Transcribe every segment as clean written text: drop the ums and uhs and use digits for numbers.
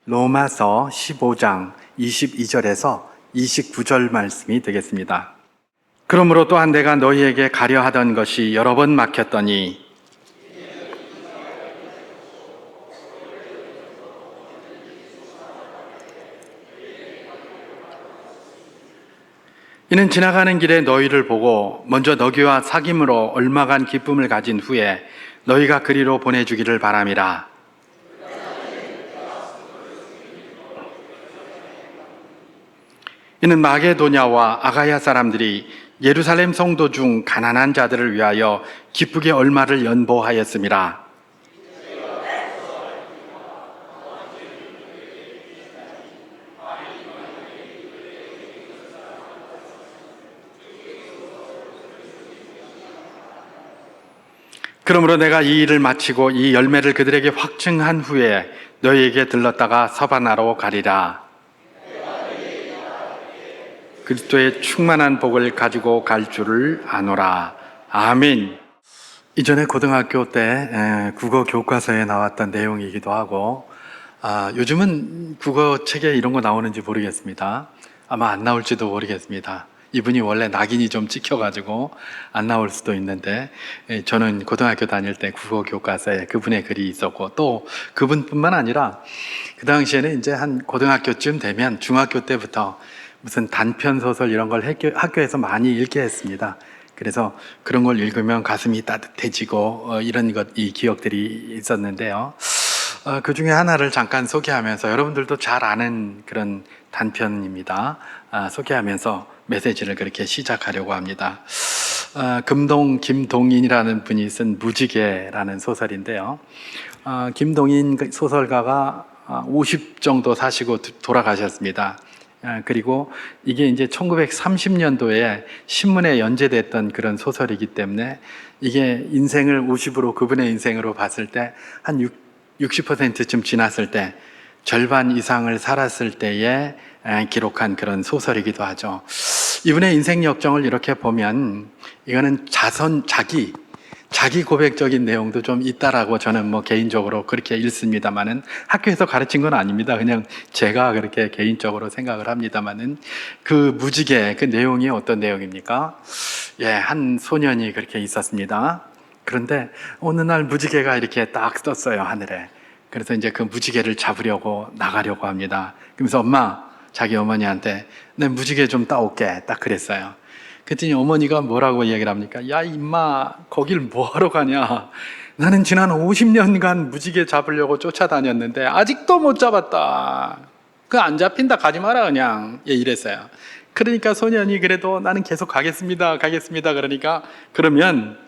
로마서 15장 22절에서 29절 말씀이 되겠습니다. 그러므로 또한 내가 너희에게 가려 하던 것이 여러 번 막혔더니 이는 지나가는 길에 너희를 보고 먼저 너희와 사귐으로 얼마간 기쁨을 가진 후에 너희가 그리로 보내주기를 바람이라. 이는 마게도냐와 아가야 사람들이 예루살렘 성도 중 가난한 자들을 위하여 기쁘게 얼마를 연보하였음이라. 그러므로 내가 이 일을 마치고 이 열매를 그들에게 확증한 후에 너희에게 들렀다가 서바나로 가리라. 그리스도의 충만한 복을 가지고 갈 줄을 아노라. 아멘. 이전에 고등학교 때 국어 교과서에 나왔던 내용이기도 하고, 요즘은 국어 책에 이런 거 나오는지 모르겠습니다. 아마 안 나올지도 모르겠습니다. 이분이 원래 낙인이 좀 찍혀가지고 안 나올 수도 있는데, 저는 고등학교 다닐 때 국어 교과서에 그분의 글이 있었고, 또 그분뿐만 아니라 그 당시에는 이제 한 고등학교쯤 되면 중학교 때부터 무슨 단편 소설 이런 걸 학교에서 많이 읽게 했습니다. 그래서 그런 걸 읽으면 가슴이 따뜻해지고 이런 이 기억들이 있었는데요. 그 중에 하나를 잠깐 소개하면서 여러분들도 잘 아는 그런 단편입니다. 소개하면서 메시지를 그렇게 시작하려고 합니다. 김동인이라는 분이 쓴 무지개라는 소설인데요. 김동인 소설가가 50 정도 사시고 돌아가셨습니다. 그리고 이게 이제 1930년도에 신문에 연재됐던 그런 소설이기 때문에 이게 인생을 50으로 그분의 인생으로 봤을 때 한 60%쯤 지났을 때 절반 이상을 살았을 때에 기록한 그런 소설이기도 하죠. 이분의 인생 역정을 이렇게 보면 이거는 자기 고백적인 내용도 좀 있다라고 저는 개인적으로 그렇게 읽습니다만은, 학교에서 가르친 건 아닙니다. 그냥 제가 그렇게 개인적으로 생각을 합니다만은, 그 무지개, 그 내용이 어떤 내용입니까? 한 소년이 그렇게 있었습니다. 그런데 어느 날 무지개가 이렇게 딱 떴어요, 하늘에. 그래서 이제 그 무지개를 잡으려고 나가려고 합니다. 그러면서 자기 어머니한테 내 무지개 좀 따올게, 딱 그랬어요. 그랬더니 어머니가 뭐라고 얘기를 합니까? 야, 임마, 거길 뭐하러 가냐? 나는 지난 50년간 무지개 잡으려고 쫓아다녔는데 아직도 못 잡았다. 그 안 잡힌다, 가지 마라 그냥. 이랬어요. 그러니까 소년이 그래도 나는 계속 가겠습니다 그러니까, 그러면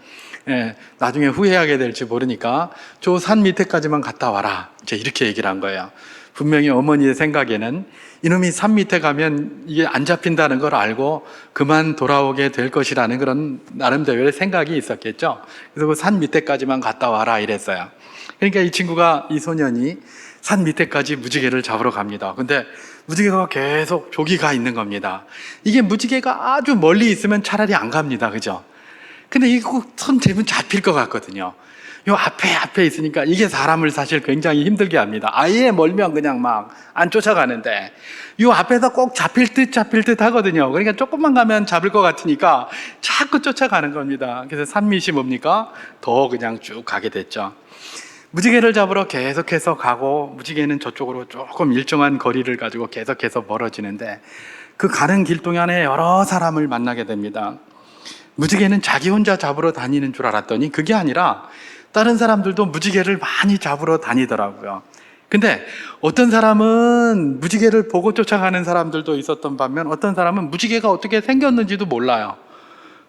나중에 후회하게 될지 모르니까 저 산 밑에까지만 갔다 와라, 이제 이렇게 얘기를 한 거예요. 분명히 어머니의 생각에는 이놈이 산 밑에 가면 이게 안 잡힌다는 걸 알고 그만 돌아오게 될 것이라는 그런 나름대로의 생각이 있었겠죠. 그래서 그 산 밑에까지만 갔다 와라 이랬어요. 그러니까 이 소년이 산 밑에까지 무지개를 잡으러 갑니다. 근데 무지개가 계속 저기 가 있는 겁니다. 이게 무지개가 아주 멀리 있으면 차라리 안 갑니다. 그죠? 근데 이거 손 대면 잡힐 것 같거든요. 요 앞에 있으니까 이게 사람을 사실 굉장히 힘들게 합니다. 아예 멀면 그냥 막 안 쫓아가는데 요 앞에서 꼭 잡힐 듯 하거든요. 그러니까 조금만 가면 잡을 것 같으니까 자꾸 쫓아가는 겁니다. 그래서 산밑이 뭡니까? 더 그냥 쭉 가게 됐죠. 무지개를 잡으러 계속해서 가고, 무지개는 저쪽으로 조금 일정한 거리를 가지고 계속해서 멀어지는데, 그 가는 길 동안에 여러 사람을 만나게 됩니다. 무지개는 자기 혼자 잡으러 다니는 줄 알았더니 그게 아니라 다른 사람들도 무지개를 많이 잡으러 다니더라고요. 근데 어떤 사람은 무지개를 보고 쫓아가는 사람들도 있었던 반면, 어떤 사람은 무지개가 어떻게 생겼는지도 몰라요.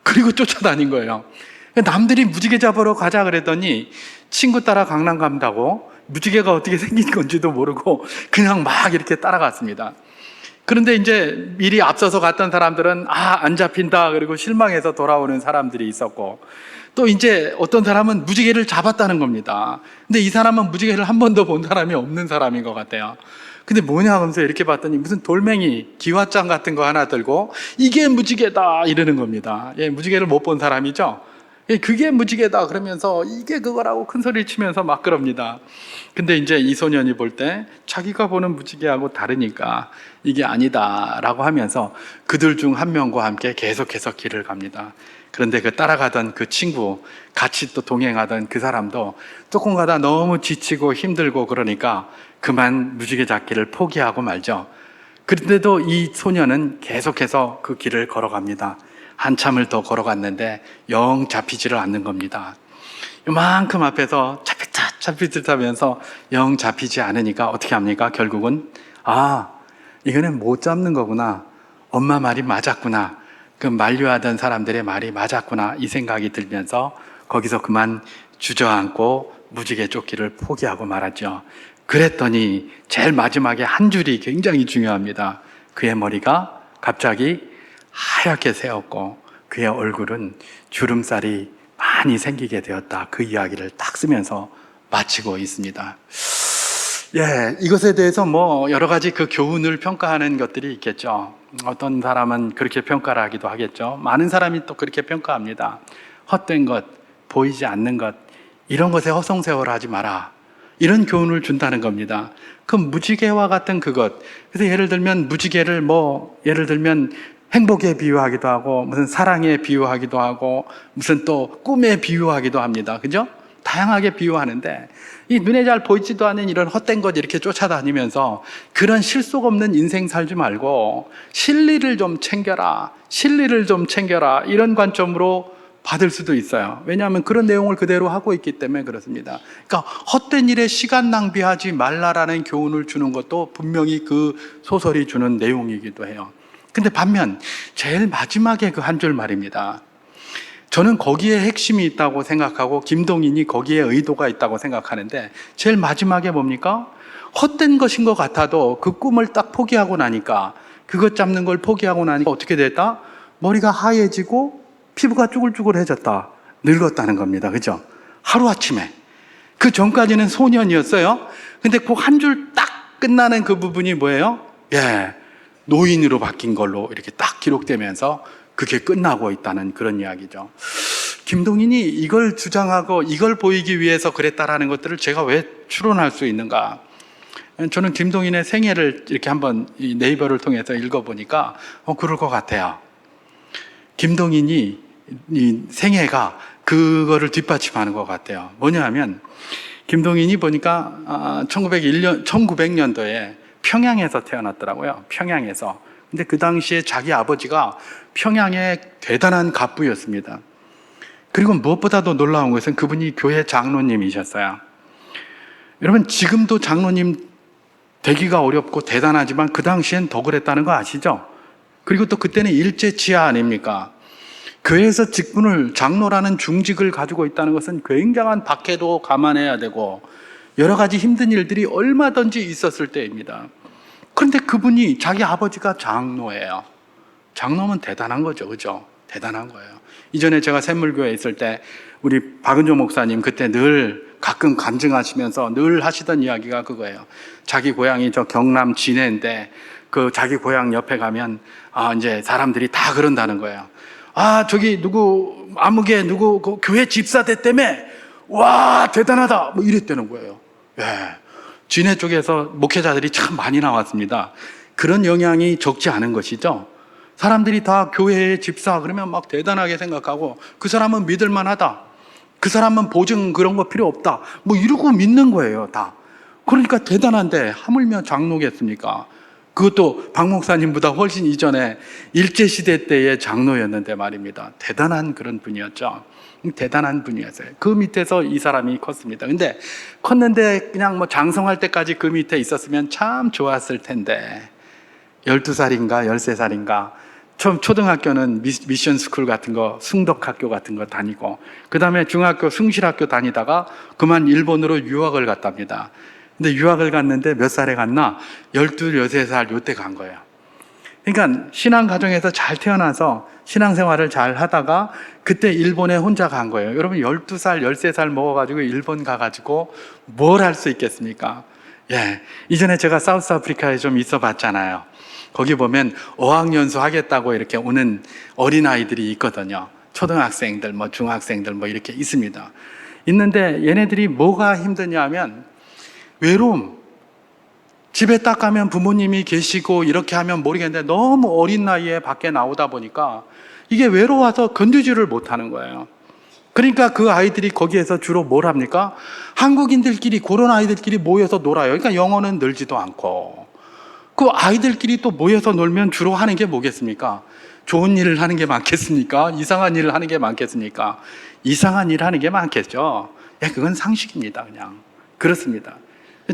그리고 쫓아다닌 거예요. 남들이 무지개 잡으러 가자 그랬더니 친구 따라 강남 간다고 무지개가 어떻게 생긴 건지도 모르고 그냥 막 이렇게 따라갔습니다. 그런데 이제 미리 앞서서 갔던 사람들은 안 잡힌다 그리고 실망해서 돌아오는 사람들이 있었고, 또 이제 어떤 사람은 무지개를 잡았다는 겁니다. 근데 이 사람은 무지개를 한 번도 본 사람이 없는 사람인 것 같아요. 근데 뭐냐 하면서 이렇게 봤더니 무슨 돌멩이, 기와장 같은 거 하나 들고 이게 무지개다 이러는 겁니다. 무지개를 못 본 사람이죠. 그게 무지개다 그러면서 이게 그거라고 큰 소리를 치면서 막 그럽니다. 근데 이제 이 소년이 볼 때 자기가 보는 무지개하고 다르니까 이게 아니다라고 하면서 그들 중 한 명과 함께 계속해서 길을 갑니다. 그런데 그 따라가던 그 친구, 같이 또 동행하던 그 사람도 조금 가다 너무 지치고 힘들고 그러니까 그만 무지개 잡기를 포기하고 말죠. 그런데도 이 소년은 계속해서 그 길을 걸어갑니다. 한참을 더 걸어갔는데 영 잡히지를 않는 겁니다. 요만큼 앞에서 잡힐 듯 하면서 영 잡히지 않으니까 어떻게 합니까? 결국은 이거는 못 잡는 거구나. 엄마 말이 맞았구나. 그 만류하던 사람들의 말이 맞았구나. 이 생각이 들면서 거기서 그만 주저앉고 무지개 쫓기를 포기하고 말았죠. 그랬더니 제일 마지막에 한 줄이 굉장히 중요합니다. 그의 머리가 갑자기 하얗게 새었고 그의 얼굴은 주름살이 많이 생기게 되었다. 그 이야기를 딱 쓰면서 마치고 있습니다. 이것에 대해서 여러 가지 그 교훈을 평가하는 것들이 있겠죠. 어떤 사람은 그렇게 평가를 하기도 하겠죠. 많은 사람이 또 그렇게 평가합니다. 헛된 것, 보이지 않는 것, 이런 것에 허송세월을 하지 마라. 이런 교훈을 준다는 겁니다. 그 무지개와 같은 그것. 그래서 예를 들면 무지개를 예를 들면 행복에 비유하기도 하고 무슨 사랑에 비유하기도 하고 무슨 또 꿈에 비유하기도 합니다. 그죠? 다양하게 비유하는데 이 눈에 잘 보이지도 않는 이런 헛된 것 이렇게 쫓아다니면서 그런 실속 없는 인생 살지 말고 진리를 좀 챙겨라. 진리를 좀 챙겨라. 이런 관점으로 받을 수도 있어요. 왜냐하면 그런 내용을 그대로 하고 있기 때문에 그렇습니다. 그러니까 헛된 일에 시간 낭비하지 말라라는 교훈을 주는 것도 분명히 그 소설이 주는 내용이기도 해요. 근데 반면 제일 마지막에 그 한 줄 말입니다. 저는 거기에 핵심이 있다고 생각하고 김동인이 거기에 의도가 있다고 생각하는데 제일 마지막에 뭡니까? 헛된 것인 것 같아도 그 꿈을 딱 포기하고 나니까 그것 잡는 걸 포기하고 나니까 어떻게 됐다? 머리가 하얘지고 피부가 쭈글쭈글해졌다. 늙었다는 겁니다. 그죠? 하루아침에. 그 전까지는 소년이었어요. 근데 그 한 줄 딱 끝나는 그 부분이 뭐예요? 노인으로 바뀐 걸로 이렇게 딱 기록되면서 그게 끝나고 있다는 그런 이야기죠. 김동인이 이걸 주장하고 이걸 보이기 위해서 그랬다라는 것들을 제가 왜 추론할 수 있는가? 저는 김동인의 생애를 이렇게 한번 이 네이버를 통해서 읽어보니까 그럴 것 같아요. 김동인이 이 생애가 그거를 뒷받침하는 것 같아요. 뭐냐 하면 김동인이 보니까 1900년도에 평양에서 태어났더라고요. 평양에서. 근데 그 당시에 자기 아버지가 평양의 대단한 갑부였습니다. 그리고 무엇보다도 놀라운 것은 그분이 교회 장로님이셨어요. 여러분 지금도 장로님 되기가 어렵고 대단하지만 그 당시엔 더 그랬다는 거 아시죠? 그리고 또 그때는 일제치하 아닙니까? 교회에서 직분을 장로라는 중직을 가지고 있다는 것은 굉장한 박해도 감안해야 되고 여러 가지 힘든 일들이 얼마든지 있었을 때입니다. 그런데 그분이 자기 아버지가 장로예요. 장로면 대단한 거죠. 그죠? 대단한 거예요. 이전에 제가 샘물교회에 있을 때 우리 박은조 목사님 그때 늘 가끔 간증하시면서 늘 하시던 이야기가 그거예요. 자기 고향이 저 경남 진해인데 그 자기 고향 옆에 가면 이제 사람들이 다 그런다는 거예요. 저기 누구 아무개 누구 그 교회 집사 됐다며 와 대단하다 이랬다는 거예요. 진해 쪽에서 목회자들이 참 많이 나왔습니다. 그런 영향이 적지 않은 것이죠. 사람들이 다 교회의 집사 그러면 막 대단하게 생각하고 그 사람은 믿을만하다. 그 사람은 보증 그런 거 필요 없다. 이러고 믿는 거예요, 다. 그러니까 대단한데 하물며 장로겠습니까? 그것도 박 목사님보다 훨씬 이전에 일제시대 때의 장로였는데 말입니다. 대단한 그런 분이었죠. 대단한 분이었어요. 그 밑에서 이 사람이 컸습니다. 근데 컸는데 그냥 장성할 때까지 그 밑에 있었으면 참 좋았을 텐데 12살인가 13살인가 처음 초등학교는 미션 스쿨 같은 거 숭덕학교 같은 거 다니고 그 다음에 중학교 숭실학교 다니다가 그만 일본으로 유학을 갔답니다. 근데 유학을 갔는데 몇 살에 갔나? 12, 13살 요때 간 거예요. 그러니까 신앙 가정에서 잘 태어나서 신앙생활을 잘 하다가 그때 일본에 혼자 간 거예요. 여러분 12살, 13살 먹어가지고 일본 가가지고 뭘 할 수 있겠습니까? 이전에 제가 사우스 아프리카에 좀 있어 봤잖아요. 거기 보면 어학연수 하겠다고 이렇게 오는 어린아이들이 있거든요. 초등학생들, 뭐 중학생들 뭐 이렇게 있습니다. 있는데 얘네들이 뭐가 힘드냐 하면 외로움. 집에 딱 가면 부모님이 계시고 이렇게 하면 모르겠는데 너무 어린 나이에 밖에 나오다 보니까 이게 외로워서 건드지를 못하는 거예요. 그러니까 그 아이들이 거기에서 주로 뭘 합니까? 한국인들끼리, 그런 아이들끼리 모여서 놀아요. 그러니까 영어는 늘지도 않고. 그 아이들끼리 또 모여서 놀면 주로 하는 게 뭐겠습니까? 좋은 일을 하는 게 많겠습니까? 이상한 일을 하는 게 많겠습니까? 이상한 일 하는 게 많겠죠. 예, 그건 상식입니다. 그냥. 그렇습니다.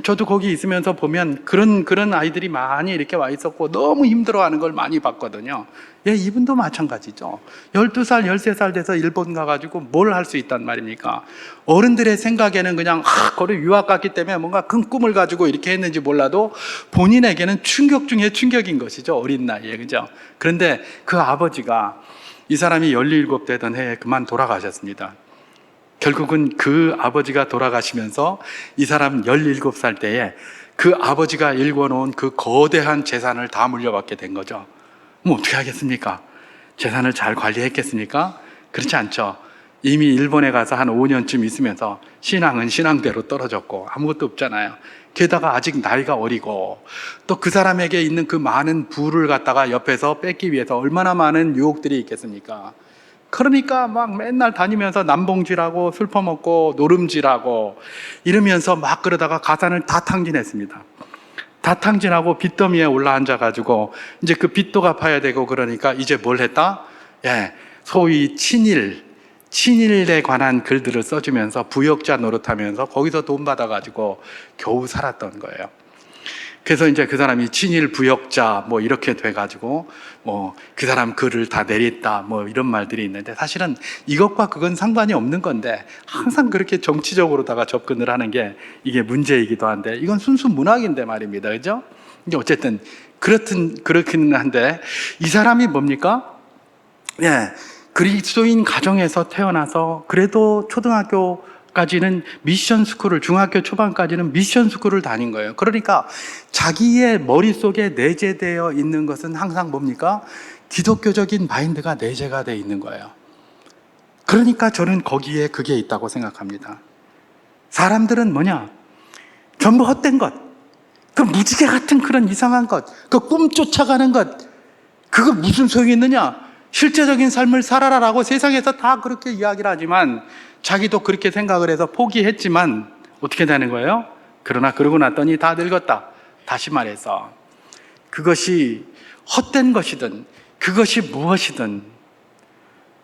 저도 거기 있으면서 보면 그런 아이들이 많이 이렇게 와 있었고 너무 힘들어하는 걸 많이 봤거든요. 예, 이분도 마찬가지죠. 12살, 13살 돼서 일본 가가지고 뭘 할 수 있단 말입니까? 어른들의 생각에는 그냥 거기 유학 갔기 때문에 뭔가 큰 꿈을 가지고 이렇게 했는지 몰라도 본인에게는 충격 중에 충격인 것이죠. 어린 나이에, 그죠? 그런데 그 아버지가 이 사람이 17 되던 해에 그만 돌아가셨습니다. 결국은 그 아버지가 돌아가시면서 이 사람 17살 때에 그 아버지가 일궈놓은 그 거대한 재산을 다 물려받게 된 거죠. 뭐 어떻게 하겠습니까? 재산을 잘 관리했겠습니까? 그렇지 않죠. 이미 일본에 가서 한 5년쯤 있으면서 신앙은 신앙대로 떨어졌고 아무것도 없잖아요. 게다가 아직 나이가 어리고 또 그 사람에게 있는 그 많은 부를 갖다가 옆에서 뺏기 위해서 얼마나 많은 유혹들이 있겠습니까? 그러니까 막 맨날 다니면서 남봉질하고 술 퍼먹고 노름질하고 이러면서 막 그러다가 가산을 다 탕진했습니다. 다 탕진하고 빚더미에 올라앉아가지고 이제 그 빚도 갚아야 되고 그러니까 이제 뭘 했다? 예, 소위 친일에 관한 글들을 써주면서 부역자 노릇하면서 거기서 돈 받아가지고 겨우 살았던 거예요. 그래서 이제 그 사람이 친일 부역자 뭐 이렇게 돼가지고 뭐 그 사람 글을 다 내렸다 뭐 이런 말들이 있는데 사실은 이것과 그건 상관이 없는 건데 항상 그렇게 정치적으로다가 접근을 하는 게 이게 문제이기도 한데 이건 순수 문학인데 말입니다. 그죠? 이제 어쨌든 그렇기는 한데 이 사람이 뭡니까? 예, 그리스도인 가정에서 태어나서 그래도 초등학교까지는 미션 스쿨을, 중학교 초반까지는 미션 스쿨을 다닌 거예요. 그러니까 자기의 머릿속에 내재되어 있는 것은 항상 뭡니까? 기독교적인 마인드가 내재가 되어 있는 거예요. 그러니까 저는 거기에 그게 있다고 생각합니다. 사람들은 뭐냐? 전부 헛된 것, 그 무지개 같은 그런 이상한 것, 그 꿈 쫓아가는 것, 그거 무슨 소용이 있느냐? 실제적인 삶을 살아라라고 세상에서 다 그렇게 이야기를 하지만 자기도 그렇게 생각을 해서 포기했지만 어떻게 되는 거예요? 그러나 그러고 났더니 다 늙었다. 다시 말해서 그것이 헛된 것이든 그것이 무엇이든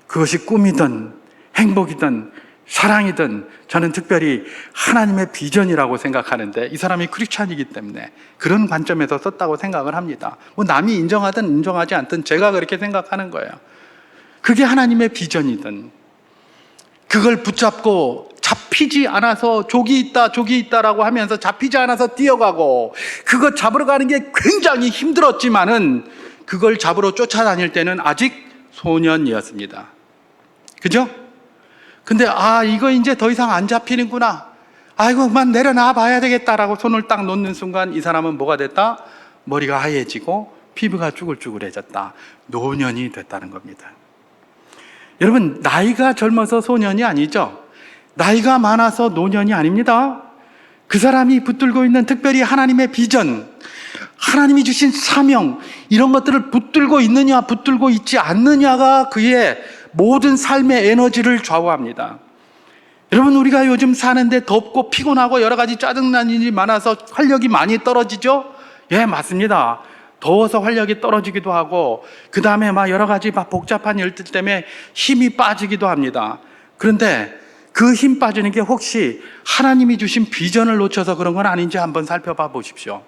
그것이 꿈이든 행복이든 사랑이든 저는 특별히 하나님의 비전이라고 생각하는데 이 사람이 크리스찬이기 때문에 그런 관점에서 썼다고 생각을 합니다. 뭐 남이 인정하든 인정하지 않든 제가 그렇게 생각하는 거예요. 그게 하나님의 비전이든 그걸 붙잡고 잡히지 않아서 족이 있다라고 하면서 잡히지 않아서 뛰어가고 그거 잡으러 가는 게 굉장히 힘들었지만은 그걸 잡으러 쫓아다닐 때는 아직 소년이었습니다. 그죠? 근데 이거 이제 더 이상 안 잡히는구나. 아이고 그만 내려놔 봐야 되겠다라고 손을 딱 놓는 순간 이 사람은 뭐가 됐다? 머리가 하얘지고 피부가 쭈글쭈글해졌다. 노년이 됐다는 겁니다. 여러분 나이가 젊어서 소년이 아니죠. 나이가 많아서 노년이 아닙니다. 그 사람이 붙들고 있는 특별히 하나님의 비전, 하나님이 주신 사명 이런 것들을 붙들고 있느냐 붙들고 있지 않느냐가 그의 모든 삶의 에너지를 좌우합니다. 여러분 우리가 요즘 사는데 덥고 피곤하고 여러 가지 짜증나는 일이 많아서 활력이 많이 떨어지죠? 예, 맞습니다. 더워서 활력이 떨어지기도 하고 그 다음에 막 여러 가지 막 복잡한 일들 때문에 힘이 빠지기도 합니다. 그런데 그 힘 빠지는 게 혹시 하나님이 주신 비전을 놓쳐서 그런 건 아닌지 한번 살펴봐 보십시오.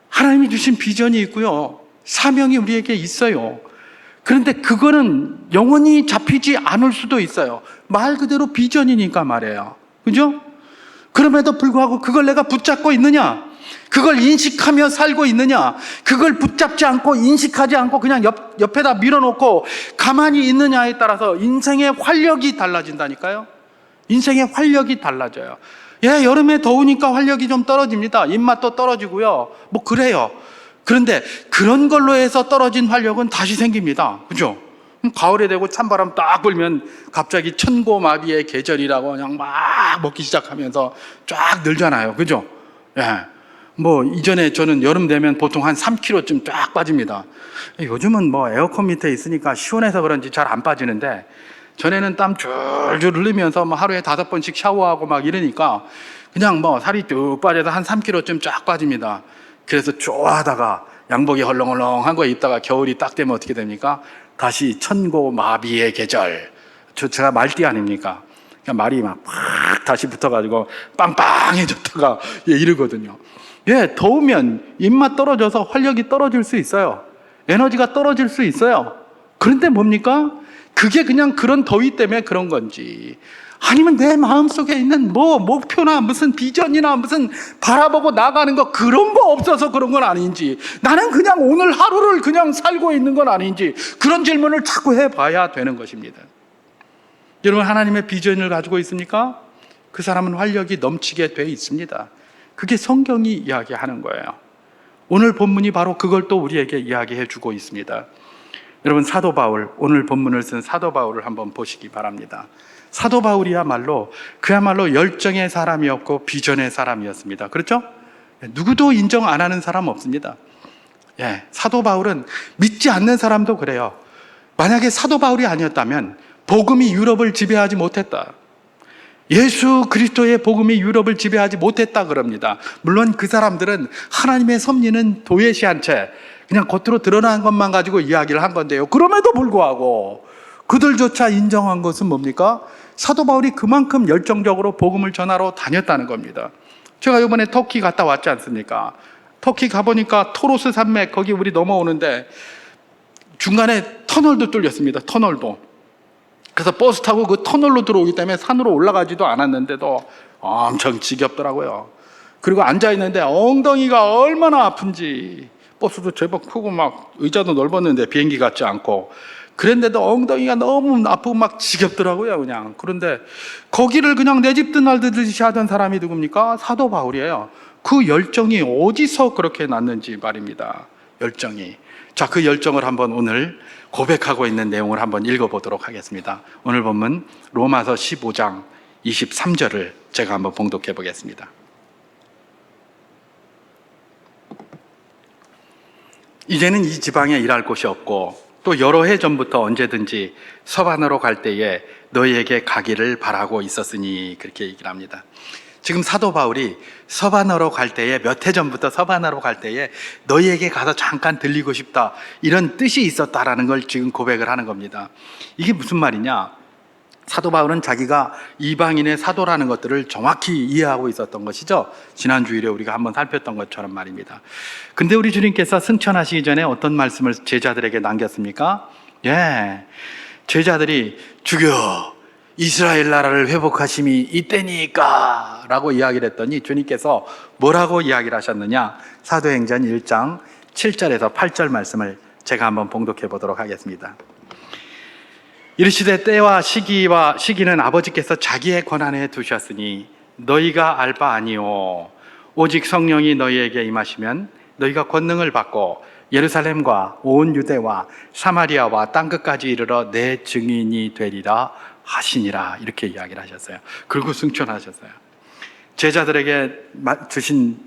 하나님이 주신 비전이 있고요. 사명이 우리에게 있어요. 그런데 그거는 영원히 잡히지 않을 수도 있어요. 말 그대로 비전이니까 말이에요. 그죠? 그럼에도 불구하고 그걸 내가 붙잡고 있느냐? 그걸 인식하며 살고 있느냐? 그걸 붙잡지 않고 인식하지 않고 그냥 옆에다 밀어놓고 가만히 있느냐에 따라서 인생의 활력이 달라진다니까요. 인생의 활력이 달라져요. 예, 여름에 더우니까 활력이 좀 떨어집니다. 입맛도 떨어지고요. 뭐 그래요. 그런데 그런 걸로 해서 떨어진 활력은 다시 생깁니다. 그죠? 가을에 되고 찬바람 딱 불면 갑자기 천고마비의 계절이라고 그냥 막 먹기 시작하면서 쫙 늘잖아요. 그죠? 예. 뭐 이전에 저는 여름 되면 보통 한 3kg쯤 쫙 빠집니다. 요즘은 뭐 에어컨 밑에 있으니까 시원해서 그런지 잘 안 빠지는데, 전에는 땀 줄줄 흘리면서 뭐 하루에 5번씩 샤워하고 막 이러니까 그냥 뭐 살이 쭉 빠져서 한 3kg쯤 쫙 빠집니다. 그래서 좋아하다가 양복이 헐렁헐렁한 거 입다가 겨울이 딱 되면 어떻게 됩니까? 다시 천고마비의 계절. 제가 말띠 아닙니까? 그러니까 말이 막 다시 붙어가지고 빵빵해졌다가 이러거든요. 예, 더우면 입맛 떨어져서 활력이 떨어질 수 있어요. 에너지가 떨어질 수 있어요. 그런데 뭡니까? 그게 그냥 그런 더위 때문에 그런 건지, 아니면 내 마음속에 있는 뭐 목표나 무슨 비전이나 무슨 바라보고 나가는 거 그런 거 없어서 그런 건 아닌지, 나는 그냥 오늘 하루를 그냥 살고 있는 건 아닌지, 그런 질문을 자꾸 해봐야 되는 것입니다. 여러분, 하나님의 비전을 가지고 있습니까? 그 사람은 활력이 넘치게 돼 있습니다. 그게 성경이 이야기하는 거예요. 오늘 본문이 바로 그걸 또 우리에게 이야기해 주고 있습니다. 여러분, 사도 바울, 오늘 본문을 쓴 사도 바울을 한번 보시기 바랍니다. 사도 바울이야말로 그야말로 열정의 사람이었고 비전의 사람이었습니다. 그렇죠? 누구도 인정 안 하는 사람 없습니다. 예, 사도 바울은 믿지 않는 사람도 그래요. 만약에 사도 바울이 아니었다면 복음이 유럽을 지배하지 못했다, 예수 그리스도의 복음이 유럽을 지배하지 못했다 그럽니다. 물론 그 사람들은 하나님의 섭리는 도외시한 채 그냥 겉으로 드러난 것만 가지고 이야기를 한 건데요, 그럼에도 불구하고 그들조차 인정한 것은 뭡니까? 사도 바울이 그만큼 열정적으로 복음을 전하러 다녔다는 겁니다. 제가 이번에 터키 갔다 왔지 않습니까? 터키 가보니까 토로스 산맥, 거기 우리 넘어오는데 중간에 터널도 뚫렸습니다. 터널도. 그래서 버스 타고 그 터널로 들어오기 때문에 산으로 올라가지도 않았는데도 엄청 지겹더라고요. 그리고 앉아있는데 엉덩이가 얼마나 아픈지, 버스도 제법 크고 막 의자도 넓었는데 비행기 같지 않고, 그랬는데도 엉덩이가 너무 아프고 막 지겹더라고요, 그냥. 그런데 거기를 그냥 내 집 드날듯이 하던 사람이 누굽니까? 사도 바울이에요. 그 열정이 어디서 그렇게 났는지 말입니다. 열정이. 자, 그 열정을 한번 오늘 고백하고 있는 내용을 한번 읽어보도록 하겠습니다. 오늘 본문 로마서 15장 23절을 제가 한번 봉독해 보겠습니다. 이제는 이 지방에 일할 곳이 없고 또 여러 해 전부터 언제든지 서반으로 갈 때에 너희에게 가기를 바라고 있었으니, 그렇게 얘기를 합니다. 지금 사도 바울이 서반으로 갈 때에, 몇 해 전부터 서반으로 갈 때에 너희에게 가서 잠깐 들리고 싶다, 이런 뜻이 있었다라는 걸 지금 고백을 하는 겁니다. 이게 무슨 말이냐? 사도 바울은 자기가 이방인의 사도라는 것들을 정확히 이해하고 있었던 것이죠. 지난 주일에 우리가 한번 살폈던 것처럼 말입니다. 근데 우리 주님께서 승천하시기 전에 어떤 말씀을 제자들에게 남겼습니까? 예, 제자들이 주여 이스라엘 나라를 회복하심이 이때니까 라고 이야기를 했더니 주님께서 뭐라고 이야기를 하셨느냐? 사도행전 1장 7절에서 8절 말씀을 제가 한번 봉독해 보도록 하겠습니다. 이르시되 때와 시기는 아버지께서 자기의 권한에 두셨으니 너희가 알 바 아니오. 오직 성령이 너희에게 임하시면 너희가 권능을 받고 예루살렘과 온 유대와 사마리아와 땅끝까지 이르러 내 증인이 되리라 하시니라, 이렇게 이야기를 하셨어요. 그리고 승천하셨어요. 제자들에게 주신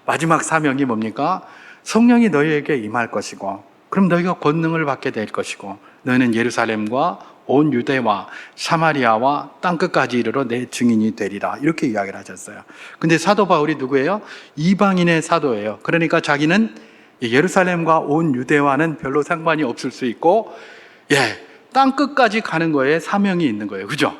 마지막 사명이 뭡니까? 성령이 너희에게 임할 것이고, 그럼 너희가 권능을 받게 될 것이고, 너희는 예루살렘과 온 유대와 사마리아와 땅끝까지 이르러 내 증인이 되리라, 이렇게 이야기를 하셨어요. 근데 사도 바울이 누구예요? 이방인의 사도예요. 그러니까 자기는 예루살렘과 온 유대와는 별로 상관이 없을 수 있고, 땅끝까지 가는 거에 사명이 있는 거예요. 그죠?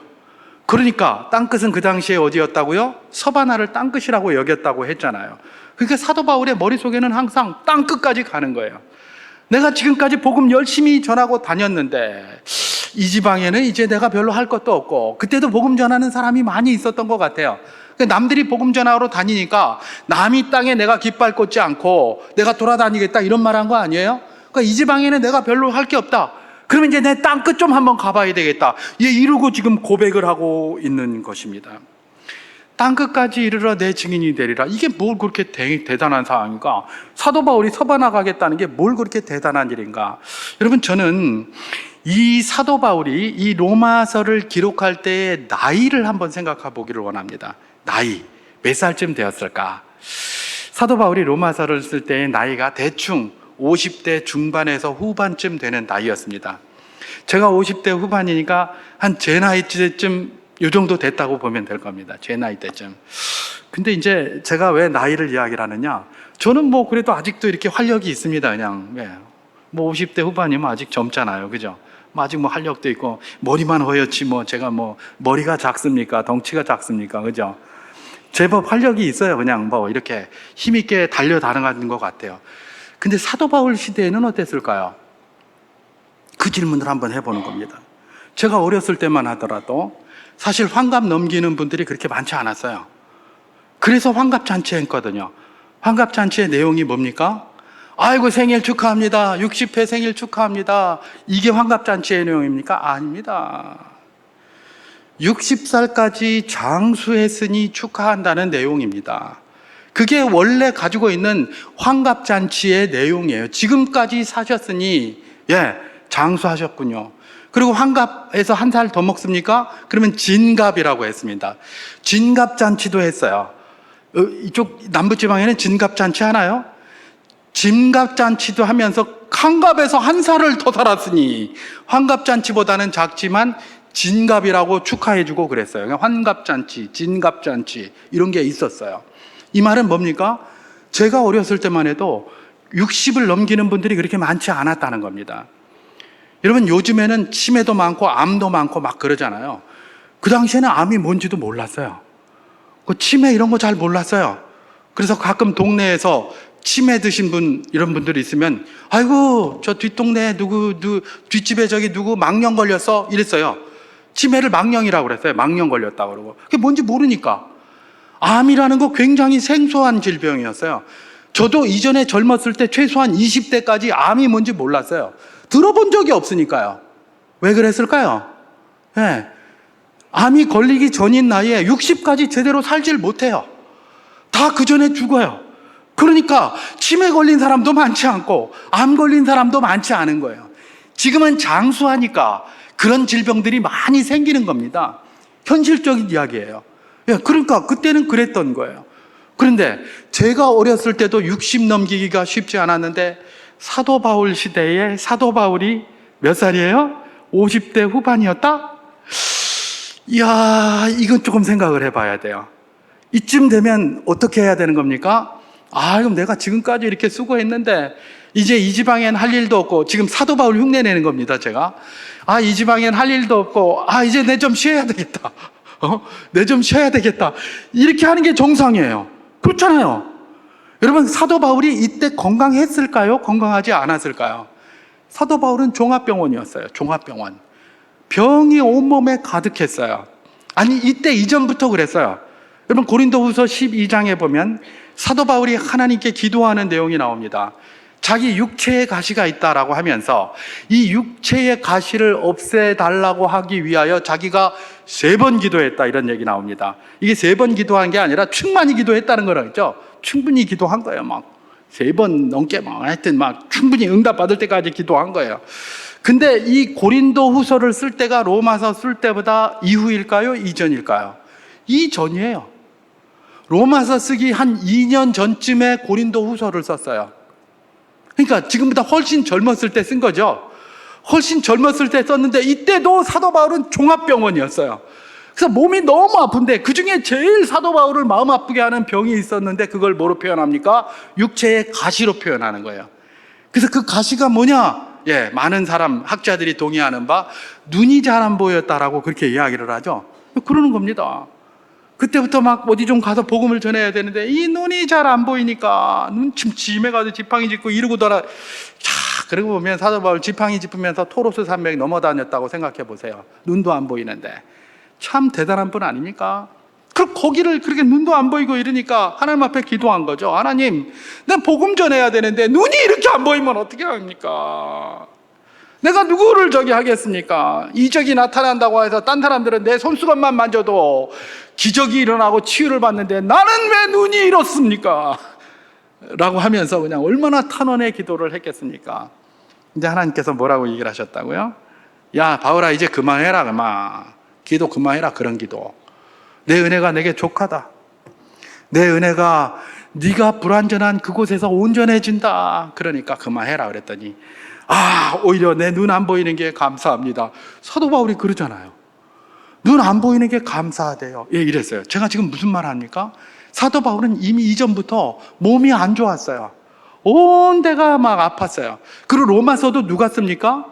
그러니까 땅끝은 그 당시에 어디였다고요? 서바나를 땅끝이라고 여겼다고 했잖아요. 그러니까 사도 바울의 머릿속에는 항상 땅끝까지 가는 거예요. 내가 지금까지 복음 열심히 전하고 다녔는데 이 지방에는 이제 내가 별로 할 것도 없고, 그때도 복음 전하는 사람이 많이 있었던 것 같아요. 남들이 복음 전하러 다니니까 남이 땅에 내가 깃발 꽂지 않고 내가 돌아다니겠다, 이런 말 한 거 아니에요? 그러니까 이 지방에는 내가 별로 할 게 없다, 그러면 이제 내 땅끝 좀 한번 가봐야 되겠다, 이러고 지금 고백을 하고 있는 것입니다. 땅끝까지 이르러 내 증인이 되리라. 이게 뭘 그렇게 대단한 상황인가? 사도 바울이 서바나 가겠다는 게 뭘 그렇게 대단한 일인가? 여러분, 저는 이 사도 바울이 이 로마서를 기록할 때의 나이를 한번 생각해 보기를 원합니다. 나이, 몇 살쯤 되었을까? 사도 바울이 로마서를 쓸 때의 나이가 대충 50대 중반에서 후반쯤 되는 나이였습니다. 제가 50대 후반이니까 한 제 나이 때쯤 요 정도 됐다고 보면 될 겁니다. 제 나이 때쯤. 근데 이제 제가 왜 나이를 이야기를 하느냐? 저는 뭐 그래도 아직도 이렇게 활력이 있습니다. 그냥 뭐 50대 후반이면 아직 젊잖아요, 그죠? 뭐 아직 뭐 활력도 있고 머리만 허옇지 뭐 제가 뭐 머리가 작습니까? 덩치가 작습니까? 그죠? 제법 활력이 있어요. 그냥 뭐 이렇게 힘있게 달려다니는 것 같아요. 근데 사도 바울 시대에는 어땠을까요? 그 질문을 한번 해보는 겁니다. 제가 어렸을 때만 하더라도 사실 환갑 넘기는 분들이 그렇게 많지 않았어요. 그래서 환갑잔치 했거든요. 환갑잔치의 내용이 뭡니까? 아이고 생일 축하합니다. 60회 생일 축하합니다. 이게 환갑잔치의 내용입니까? 아닙니다. 60살까지 장수했으니 축하한다는 내용입니다. 그게 원래 가지고 있는 환갑잔치의 내용이에요. 지금까지 사셨으니 장수하셨군요. 그리고 환갑에서 한 살 더 먹습니까? 그러면 진갑이라고 했습니다. 진갑잔치도 했어요. 이쪽 남부지방에는 진갑잔치 하나요? 진갑잔치도 하면서 환갑에서 한 살을 더 살았으니 환갑잔치보다는 작지만 진갑이라고 축하해주고 그랬어요. 환갑잔치, 진갑잔치 이런 게 있었어요. 이 말은 뭡니까? 제가 어렸을 때만 해도 60을 넘기는 분들이 그렇게 많지 않았다는 겁니다. 여러분 요즘에는 치매도 많고 암도 많고 막 그러잖아요. 그 당시에는 암이 뭔지도 몰랐어요. 그 치매 이런 거 잘 몰랐어요. 그래서 가끔 동네에서 치매 드신 분 이런 분들이 있으면 아이고 저 뒷동네 뒷집에 저기 누구 망령 걸렸어 이랬어요. 치매를 망령이라고 그랬어요. 망령 걸렸다고 그러고. 그게 뭔지 모르니까. 암이라는 거 굉장히 생소한 질병이었어요. 저도 이전에 젊었을 때 최소한 20대까지 암이 뭔지 몰랐어요. 들어본 적이 없으니까요. 왜 그랬을까요? 암이 걸리기 전인 나이에 60까지 제대로 살질 못해요. 다 그 전에 죽어요. 그러니까 치매 걸린 사람도 많지 않고 암 걸린 사람도 많지 않은 거예요. 지금은 장수하니까 그런 질병들이 많이 생기는 겁니다. 현실적인 이야기예요. 그러니까 그때는 그랬던 거예요. 그런데 제가 어렸을 때도 60 넘기기가 쉽지 않았는데 사도 바울 시대에 사도 바울이 몇 살이에요? 50대 후반이었다? 이야, 이건 조금 생각을 해봐야 돼요. 이쯤 되면 어떻게 해야 되는 겁니까? 그럼 내가 지금까지 이렇게 수고했는데 이제 이 지방엔 할 일도 없고, 지금 사도 바울 흉내 내는 겁니다, 제가. 이 지방엔 할 일도 없고, 이제 내 좀 쉬어야 되겠다. 내 좀 쉬어야 되겠다. 이렇게 하는 게 정상이에요. 그렇잖아요. 여러분, 사도 바울이 이때 건강했을까요? 건강하지 않았을까요? 사도 바울은 종합병원이었어요. 종합병원. 병이 온몸에 가득했어요. 아니, 이때 이전부터 그랬어요. 여러분, 고린도후서 12장에 보면 사도 바울이 하나님께 기도하는 내용이 나옵니다. 자기 육체에 가시가 있다라고 하면서 이 육체의 가시를 없애달라고 하기 위하여 자기가 3번 기도했다, 이런 얘기 나옵니다. 이게 3번 기도한 게 아니라 충만히 기도했다는 거라죠. 충분히 기도한 거예요. 막 3번 넘게 하여튼 충분히 응답받을 때까지 기도한 거예요. 근데 이 고린도 후서를 쓸 때가 로마서 쓸 때보다 이후일까요? 이전일까요? 이전이에요. 로마서 쓰기 한 2년 전쯤에 고린도 후서를 썼어요. 그러니까 지금보다 훨씬 젊었을 때 쓴 거죠. 훨씬 젊었을 때 썼는데 이때도 사도 바울은 종합병원이었어요. 그래서 몸이 너무 아픈데 그중에 제일 사도 바울을 마음 아프게 하는 병이 있었는데 그걸 뭐로 표현합니까? 육체의 가시로 표현하는 거예요. 그래서 그 가시가 뭐냐? 많은 사람, 학자들이 동의하는 바 눈이 잘 안 보였다라고 그렇게 이야기를 하죠. 그러는 겁니다. 그때부터 막 어디 좀 가서 복음을 전해야 되는데 이 눈이 잘 안 보이니까 눈 침침해가지고 지팡이 짚고 이러고 돌아. 그러고 보면 사도 바울 지팡이 짚으면서 토로스 산맥 넘어다녔다고 생각해 보세요. 눈도 안 보이는데 참 대단한 분 아닙니까? 그럼 거기를 그렇게 눈도 안 보이고 이러니까 하나님 앞에 기도한 거죠. 하나님, 난 복음 전해야 되는데 눈이 이렇게 안 보이면 어떻게 합니까? 내가 누구를 저기 하겠습니까? 이적이 나타난다고 해서 딴 사람들은 내 손수건만 만져도 기적이 일어나고 치유를 받는데 나는 왜 눈이 이렇습니까? 라고 하면서 그냥 얼마나 탄원의 기도를 했겠습니까? 근데 하나님께서 뭐라고 얘기를 하셨다고요? 야, 바울아, 이제 그만해라, 그만. 기도 그만해라, 그런 기도. 내 은혜가 내게 족하다. 내 은혜가 네가 불완전한 그곳에서 온전해진다. 그러니까 그만해라 그랬더니, 오히려 내 눈 안 보이는 게 감사합니다. 사도 바울이 그러잖아요. 눈 안 보이는 게 감사하대요. 예, 이랬어요. 제가 지금 무슨 말 합니까? 사도 바울은 이미 이전부터 몸이 안 좋았어요. 온 데가 막 아팠어요. 그리고 로마서도 누가 씁니까?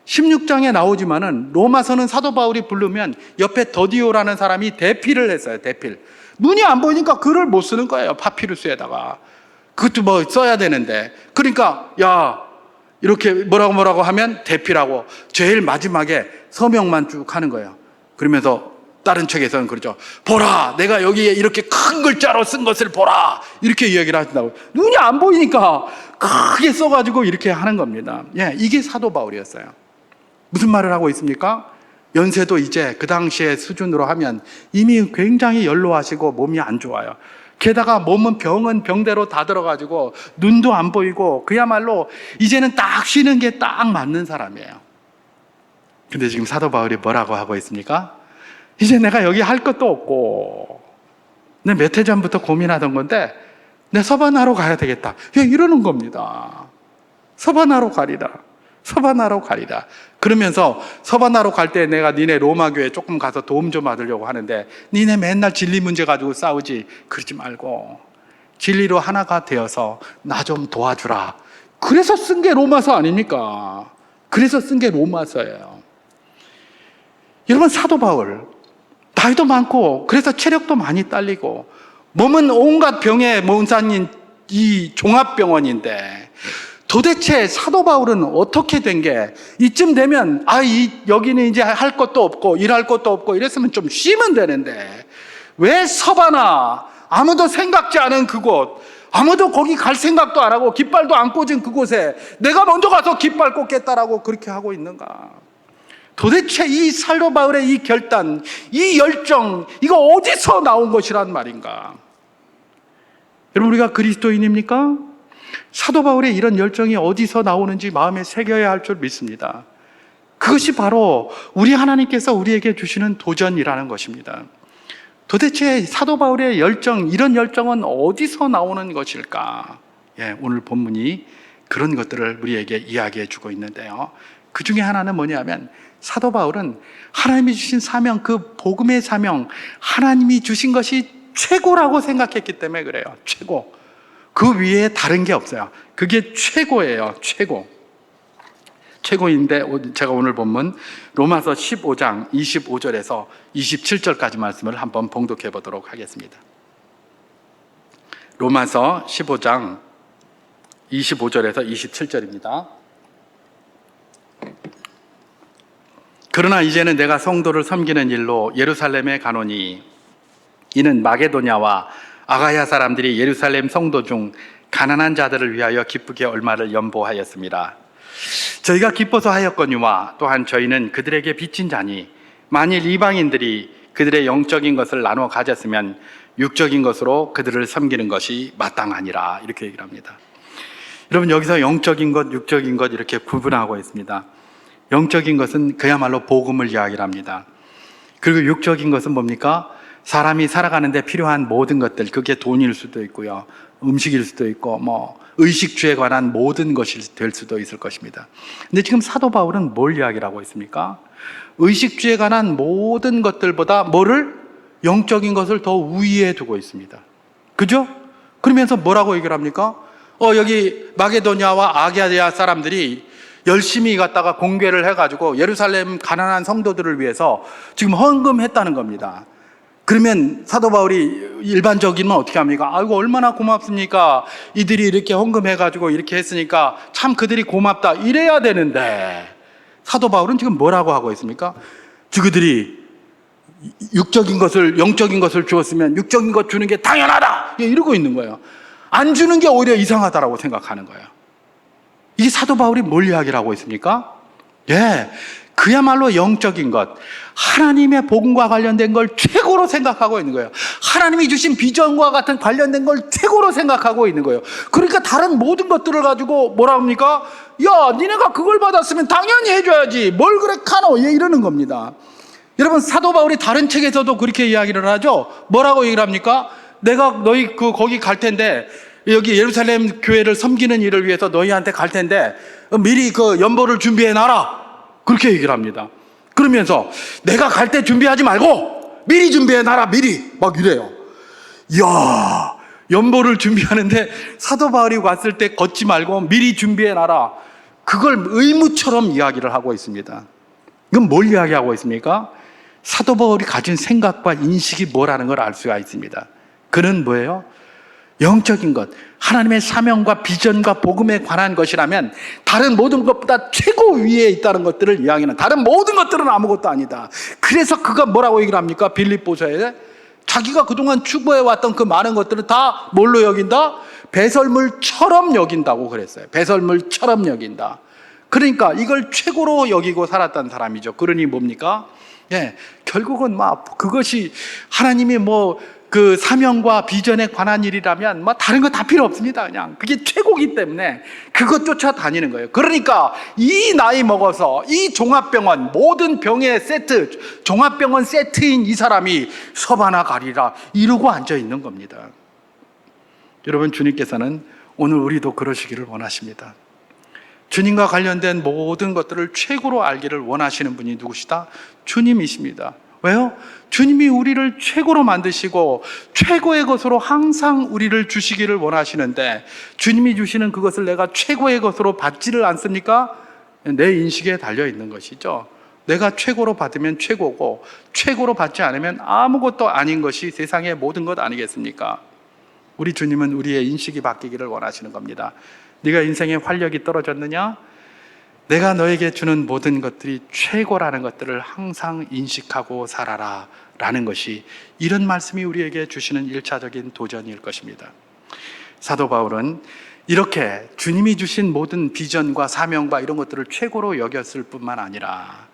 16장에 나오지만은 로마서는 사도 바울이 부르면 옆에 더디오라는 사람이 대필을 했어요. 대필. 눈이 안 보이니까 글을 못 쓰는 거예요. 파피루스에다가. 그것도 뭐 써야 되는데. 그러니까 야, 이렇게 뭐라고 하면 대필하고 제일 마지막에 서명만 쭉 하는 거예요. 그러면서 다른 책에서는 그러죠. 보라, 내가 여기에 이렇게 큰 글자로 쓴 것을 보라. 이렇게 이야기를 하신다고. 눈이 안 보이니까 크게 써가지고 이렇게 하는 겁니다. 예, 이게 사도 바울이었어요. 무슨 말을 하고 있습니까? 연세도 이제 그 당시의 수준으로 하면 이미 굉장히 연로하시고 몸이 안 좋아요. 게다가 몸은 병은 병대로 다 들어가지고 눈도 안 보이고 그야말로 이제는 딱 쉬는 게 딱 맞는 사람이에요. 근데 지금 사도 바울이 뭐라고 하고 있습니까? 이제 내가 여기 할 것도 없고 내 몇 해 전부터 고민하던 건데 내 서바나로 가야 되겠다. 이러는 겁니다. 서바나로 가리라. 서바나로 가리라. 그러면서 서바나로 갈 때 내가 니네 로마 교회 조금 가서 도움 좀 받으려고 하는데 니네 맨날 진리 문제 가지고 싸우지. 그러지 말고 진리로 하나가 되어서 나 좀 도와주라. 그래서 쓴 게 로마서 아닙니까? 그래서 쓴 게 로마서예요. 여러분, 사도 바울 나이도 많고 그래서 체력도 많이 딸리고 몸은 온갖 병에 몬산인 이 종합병원인데 도대체 사도 바울은 어떻게 된 게 이쯤 되면 여기는 이제 할 것도 없고 일할 것도 없고 이랬으면 좀 쉬면 되는데 왜 서바나, 아무도 생각지 않은 그곳, 아무도 거기 갈 생각도 안 하고 깃발도 안 꽂은 그곳에 내가 먼저 가서 깃발 꽂겠다라고 그렇게 하고 있는가? 도대체 이 사도 바울의 이 결단, 이 열정, 이거 어디서 나온 것이란 말인가? 여러분, 우리가 그리스도인입니까? 사도 바울의 이런 열정이 어디서 나오는지 마음에 새겨야 할 줄 믿습니다. 그것이 바로 우리 하나님께서 우리에게 주시는 도전이라는 것입니다. 도대체 사도 바울의 열정, 이런 열정은 어디서 나오는 것일까? 예, 오늘 본문이 그런 것들을 우리에게 이야기해 주고 있는데요. 그 중에 하나는 뭐냐면 사도 바울은 하나님이 주신 사명, 그 복음의 사명, 하나님이 주신 것이 최고라고 생각했기 때문에 그래요. 최고. 그 위에 다른 게 없어요. 그게 최고예요. 최고. 최고인데 제가 오늘 본문 로마서 15장 25절에서 27절까지 말씀을 한번 봉독해 보도록 하겠습니다. 로마서 15장 25절에서 27절입니다. 그러나 이제는 내가 성도를 섬기는 일로 예루살렘에 가노니 이는 마게도냐와 아가야 사람들이 예루살렘 성도 중 가난한 자들을 위하여 기쁘게 얼마를 연보하였습니다. 저희가 기뻐서 하였거니와 또한 저희는 그들에게 빚진 자니 만일 이방인들이 그들의 영적인 것을 나눠 가졌으면 육적인 것으로 그들을 섬기는 것이 마땅하니라. 이렇게 얘기를 합니다. 여러분, 여기서 영적인 것, 육적인 것 이렇게 구분하고 있습니다. 영적인 것은 그야말로 복음을 이야기를 합니다. 그리고 육적인 것은 뭡니까? 사람이 살아가는데 필요한 모든 것들, 그게 돈일 수도 있고요, 음식일 수도 있고 의식주에 관한 모든 것이 될 수도 있을 것입니다. 근데 지금 사도 바울은 뭘 이야기를 하고 있습니까? 의식주에 관한 모든 것들보다 뭐를? 영적인 것을 더 우위에 두고 있습니다. 그죠? 그러면서 뭐라고 얘기를 합니까? 여기 마게도냐와 아가야 사람들이 열심히 갔다가 공개를 해가지고 예루살렘 가난한 성도들을 위해서 지금 헌금했다는 겁니다. 그러면 사도 바울이 일반적이면 어떻게 합니까? 아이고, 얼마나 고맙습니까? 이들이 이렇게 헌금해가지고 이렇게 했으니까 참 그들이 고맙다. 이래야 되는데 사도 바울은 지금 뭐라고 하고 있습니까? 그들이 육적인 것을, 영적인 것을 주었으면 육적인 것 주는 게 당연하다. 이러고 있는 거예요. 안 주는 게 오히려 이상하다라고 생각하는 거예요. 이게 사도 바울이 뭘 이야기를 하고 있습니까? 예, 그야말로 영적인 것, 하나님의 복음과 관련된 걸 최고로 생각하고 있는 거예요. 하나님이 주신 비전과 같은 관련된 걸 최고로 생각하고 있는 거예요. 그러니까 다른 모든 것들을 가지고 뭐라 합니까? 야, 니네가 그걸 받았으면 당연히 해줘야지. 뭘 그래 카노? 이러는 겁니다. 여러분, 사도 바울이 다른 책에서도 그렇게 이야기를 하죠. 뭐라고 얘기를 합니까? 내가 너희 거기 갈 텐데, 여기 예루살렘 교회를 섬기는 일을 위해서 너희한테 갈 텐데 미리 그 연보를 준비해 놔라. 그렇게 얘기를 합니다. 그러면서 내가 갈 때 준비하지 말고 미리 준비해 놔라. 미리 막 이래요. 이야, 연보를 준비하는데 사도 바울이 왔을 때 걷지 말고 미리 준비해 놔라. 그걸 의무처럼 이야기를 하고 있습니다. 이건 뭘 이야기하고 있습니까? 사도 바울이 가진 생각과 인식이 뭐라는 걸 알 수가 있습니다. 그는 뭐예요? 영적인 것, 하나님의 사명과 비전과 복음에 관한 것이라면 다른 모든 것보다 최고 위에 있다는 것들을 이야기하는, 다른 모든 것들은 아무것도 아니다. 그래서 그가 뭐라고 얘기를 합니까? 빌립보서에 자기가 그동안 추구해왔던 그 많은 것들은 다 뭘로 여긴다? 배설물처럼 여긴다고 그랬어요. 배설물처럼 여긴다. 그러니까 이걸 최고로 여기고 살았던 사람이죠. 그러니 뭡니까? 결국은 막 그것이 하나님이 그 사명과 비전에 관한 일이라면 다른 거 다 필요 없습니다. 그냥 그게 최고기 때문에 그것 쫓아다니는 거예요. 그러니까 이 나이 먹어서 이 종합병원, 모든 병의 세트, 종합병원 세트인 이 사람이 서바나 가리라 이러고 앉아 있는 겁니다. 여러분, 주님께서는 오늘 우리도 그러시기를 원하십니다. 주님과 관련된 모든 것들을 최고로 알기를 원하시는 분이 누구시다? 주님이십니다. 왜요? 주님이 우리를 최고로 만드시고 최고의 것으로 항상 우리를 주시기를 원하시는데, 주님이 주시는 그것을 내가 최고의 것으로 받지를 않습니까? 내 인식에 달려 있는 것이죠. 내가 최고로 받으면 최고고 최고로 받지 않으면 아무것도 아닌 것이 세상의 모든 것 아니겠습니까? 우리 주님은 우리의 인식이 바뀌기를 원하시는 겁니다. 네가 인생의 활력이 떨어졌느냐? 내가 너에게 주는 모든 것들이 최고라는 것들을 항상 인식하고 살아라 라는 것이, 이런 말씀이 우리에게 주시는 1차적인 도전일 것입니다. 사도 바울은 이렇게 주님이 주신 모든 비전과 사명과 이런 것들을 최고로 여겼을 뿐만 아니라,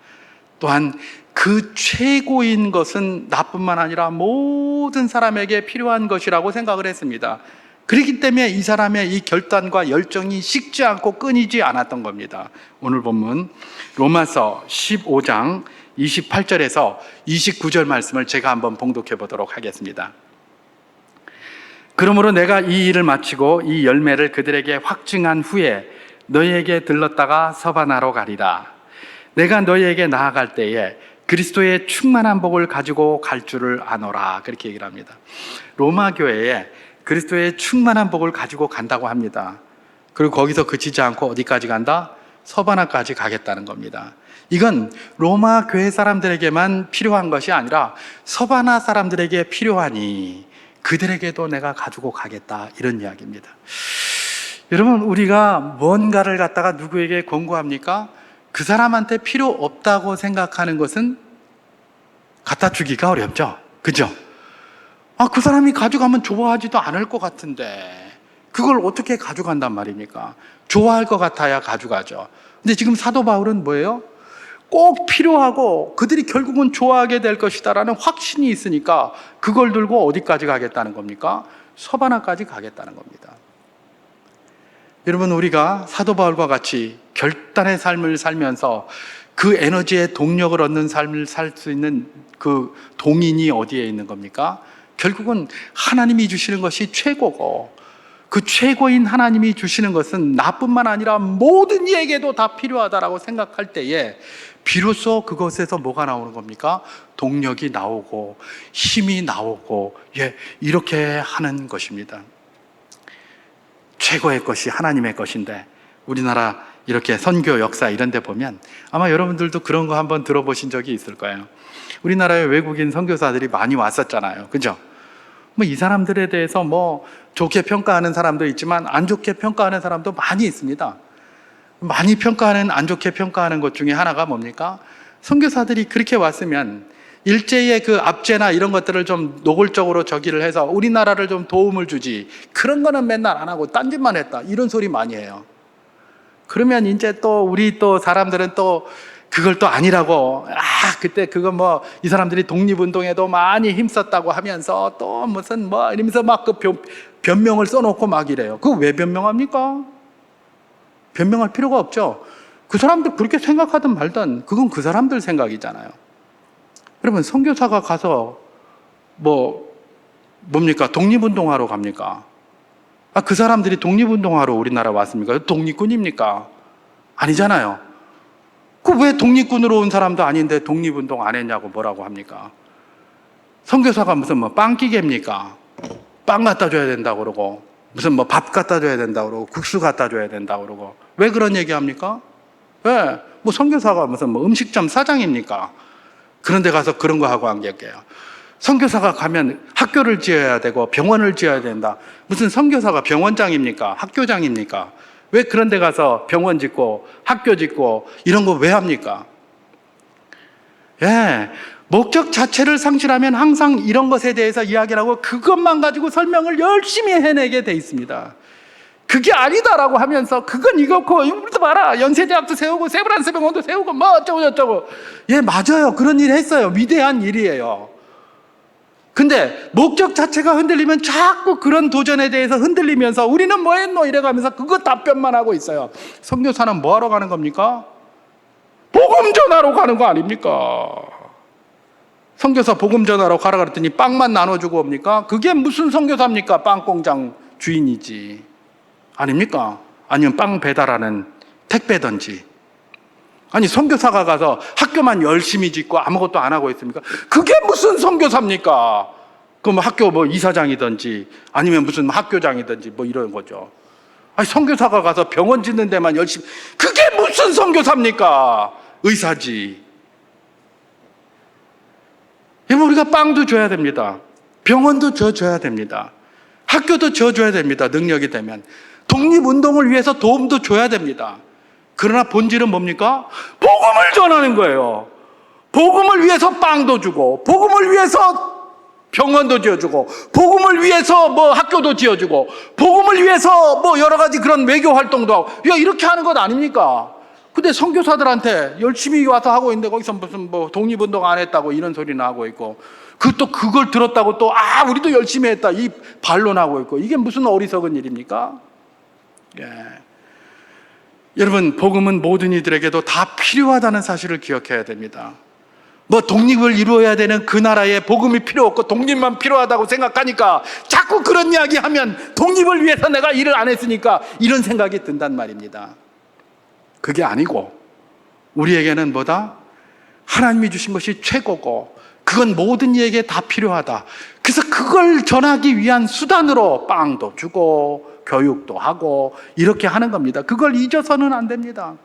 또한 그 최고인 것은 나뿐만 아니라 모든 사람에게 필요한 것이라고 생각을 했습니다. 그렇기 때문에 이 사람의 이 결단과 열정이 식지 않고 끊이지 않았던 겁니다. 오늘 본문 로마서 15장 28절에서 29절 말씀을 제가 한번 봉독해 보도록 하겠습니다. 그러므로 내가 이 일을 마치고 이 열매를 그들에게 확증한 후에 너희에게 들렀다가 서바나로 가리라. 내가 너희에게 나아갈 때에 그리스도의 충만한 복을 가지고 갈 줄을 아노라. 그렇게 얘기를 합니다. 로마 교회에 그리스도의 충만한 복을 가지고 간다고 합니다. 그리고 거기서 그치지 않고 어디까지 간다? 서바나까지 가겠다는 겁니다. 이건 로마 교회 사람들에게만 필요한 것이 아니라 서바나 사람들에게 필요하니 그들에게도 내가 가지고 가겠다, 이런 이야기입니다. 여러분, 우리가 뭔가를 갖다가 누구에게 권고합니까? 그 사람한테 필요 없다고 생각하는 것은 갖다 주기가 어렵죠. 그죠? 그 사람이 가져가면 좋아하지도 않을 것 같은데 그걸 어떻게 가져간단 말입니까? 좋아할 것 같아야 가져가죠. 근데 지금 사도 바울은 뭐예요? 꼭 필요하고 그들이 결국은 좋아하게 될 것이다라는 확신이 있으니까 그걸 들고 어디까지 가겠다는 겁니까? 서바나까지 가겠다는 겁니다. 여러분, 우리가 사도 바울과 같이 결단의 삶을 살면서 그 에너지의 동력을 얻는 삶을 살 수 있는 그 동인이 어디에 있는 겁니까? 결국은 하나님이 주시는 것이 최고고, 그 최고인 하나님이 주시는 것은 나뿐만 아니라 모든 이에게도 다 필요하다라고 생각할 때에 비로소 그것에서 뭐가 나오는 겁니까? 동력이 나오고 힘이 나오고, 이렇게 하는 것입니다. 최고의 것이 하나님의 것인데, 우리나라 이렇게 선교 역사 이런 데 보면 아마 여러분들도 그런 거 한번 들어보신 적이 있을 거예요. 우리나라에 외국인 선교사들이 많이 왔었잖아요. 그죠? 이 사람들에 대해서 좋게 평가하는 사람도 있지만 안 좋게 평가하는 사람도 많이 있습니다. 많이 평가하는, 안 좋게 평가하는 것 중에 하나가 뭡니까? 선교사들이 그렇게 왔으면 일제의 그 압제나 이런 것들을 좀 노골적으로 저기를 해서 우리나라를 좀 도움을 주지, 그런 거는 맨날 안 하고 딴짓만 했다, 이런 소리 많이 해요. 그러면 이제 또 우리 또 사람들은 또 그걸 또 아니라고, 그때 그거 뭐, 이 사람들이 독립운동에도 많이 힘썼다고 하면서 또 무슨 뭐, 이러면서 막 그 변명을 써놓고 막 이래요. 그거 왜 변명합니까? 변명할 필요가 없죠. 그 사람들 그렇게 생각하든 말든, 그건 그 사람들 생각이잖아요. 여러분, 선교사가 가서 뭡니까? 독립운동하러 갑니까? 그 사람들이 독립운동하러 우리나라 왔습니까? 독립군입니까? 아니잖아요. 그 왜 독립군으로 온 사람도 아닌데 독립운동 안 했냐고 뭐라고 합니까? 선교사가 무슨 뭐 빵기계입니까? 빵 갖다 줘야 된다고 그러고, 무슨 뭐 밥 갖다 줘야 된다고 그러고, 국수 갖다 줘야 된다고 그러고. 왜 그런 얘기 합니까? 왜? 뭐 선교사가 무슨 뭐 음식점 사장입니까? 그런 데 가서 그런 거 하고 한 게 게요. 선교사가 가면 학교를 지어야 되고 병원을 지어야 된다. 무슨 선교사가 병원장입니까? 학교장입니까? 왜 그런 데 가서 병원 짓고 학교 짓고 이런 거 왜 합니까? 예, 목적 자체를 상실하면 항상 이런 것에 대해서 이야기를 하고 그것만 가지고 설명을 열심히 해내게 돼 있습니다. 그게 아니다라고 하면서 그건 이거고, 우리도 봐라, 연세대학도 세우고 세브란스 병원도 세우고 뭐 어쩌고 저쩌고. 예, 맞아요. 그런 일 했어요. 위대한 일이에요. 근데 목적 자체가 흔들리면 자꾸 그런 도전에 대해서 흔들리면서 우리는 뭐 했노 이래가면서 그거 답변만 하고 있어요. 선교사는 뭐 하러 가는 겁니까? 복음 전하러 가는 거 아닙니까? 선교사 복음 전하러 가라 그랬더니 빵만 나눠주고 옵니까? 그게 무슨 선교사입니까? 빵 공장 주인이지. 아닙니까? 아니면 빵 배달하는 택배든지. 아니, 선교사가 가서 학교만 열심히 짓고 아무것도 안 하고 있습니까? 그게 무슨 선교사입니까? 그럼 학교 뭐 이사장이든지 아니면 무슨 학교장이든지 뭐 이런 거죠. 아니, 선교사가 가서 병원 짓는 데만 열심히, 그게 무슨 선교사입니까? 의사지. 우리가 빵도 줘야 됩니다. 병원도 줘야 됩니다. 학교도 줘야 됩니다. 능력이 되면. 독립운동을 위해서 도움도 줘야 됩니다. 그러나 본질은 뭡니까? 복음을 전하는 거예요. 복음을 위해서 빵도 주고, 복음을 위해서 병원도 지어주고, 복음을 위해서 뭐 학교도 지어주고, 복음을 위해서 뭐 여러 가지 그런 외교 활동도 하고, 이렇게 하는 것 아닙니까? 근데 선교사들한테 열심히 와서 하고 있는데 거기서 무슨 뭐 독립운동 안 했다고 이런 소리나 하고 있고, 그걸 들었다고 또 우리도 열심히 했다 이 반론하고 있고, 이게 무슨 어리석은 일입니까? 예. 여러분, 복음은 모든 이들에게도 다 필요하다는 사실을 기억해야 됩니다. 뭐 독립을 이루어야 되는 그 나라에 복음이 필요 없고 독립만 필요하다고 생각하니까 자꾸 그런 이야기 하면 독립을 위해서 내가 일을 안 했으니까 이런 생각이 든단 말입니다. 그게 아니고 우리에게는 뭐다? 하나님이 주신 것이 최고고 그건 모든 이에게 다 필요하다. 그래서 그걸 전하기 위한 수단으로 빵도 주고 교육도 하고 이렇게 하는 겁니다. 그걸 잊어서는 안 됩니다.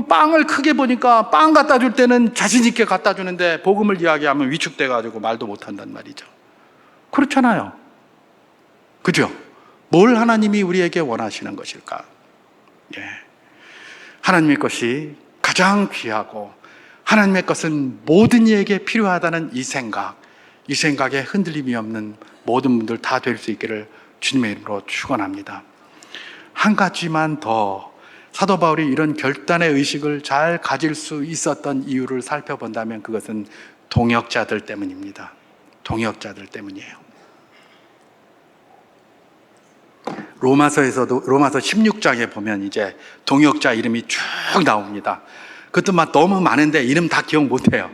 빵을 크게 보니까 빵 갖다 줄 때는 자신 있게 갖다 주는데 복음을 이야기하면 위축돼 가지고 말도 못 한단 말이죠. 그렇잖아요. 그죠? 뭘 하나님이 우리에게 원하시는 것일까? 예. 하나님의 것이 가장 귀하고 하나님의 것은 모든 이에게 필요하다는 이 생각에 흔들림이 없는 모든 분들 다 될 수 있기를 주님의 이름으로 축원합니다. 한 가지만 더 사도 바울이 이런 결단의 의식을 잘 가질 수 있었던 이유를 살펴본다면 그것은 동역자들 때문입니다. 동역자들 때문이에요. 로마서 16장에 보면 이제 동역자 이름이 쭉 나옵니다. 그것도 막 너무 많은데 이름 다 기억 못해요.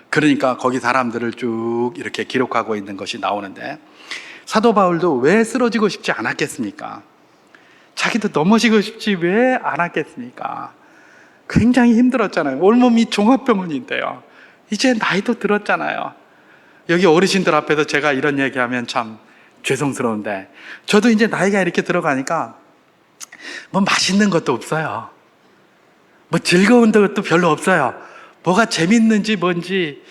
그러니까 거기 사람들을 쭉 이렇게 기록하고 있는 것이 나오는데 사도 바울도 왜 쓰러지고 싶지 않았겠습니까? 자기도 넘어지고 싶지 왜 않았겠습니까? 굉장히 힘들었잖아요. 온몸이 종합병원인데요. 이제 나이도 들었잖아요. 여기 어르신들 앞에서 제가 이런 얘기하면 참 죄송스러운데 저도 이제 나이가 이렇게 들어가니까 뭐 맛있는 것도 없어요. 뭐 즐거운 것도 별로 없어요. 뭐가 재밌는지 뭔지.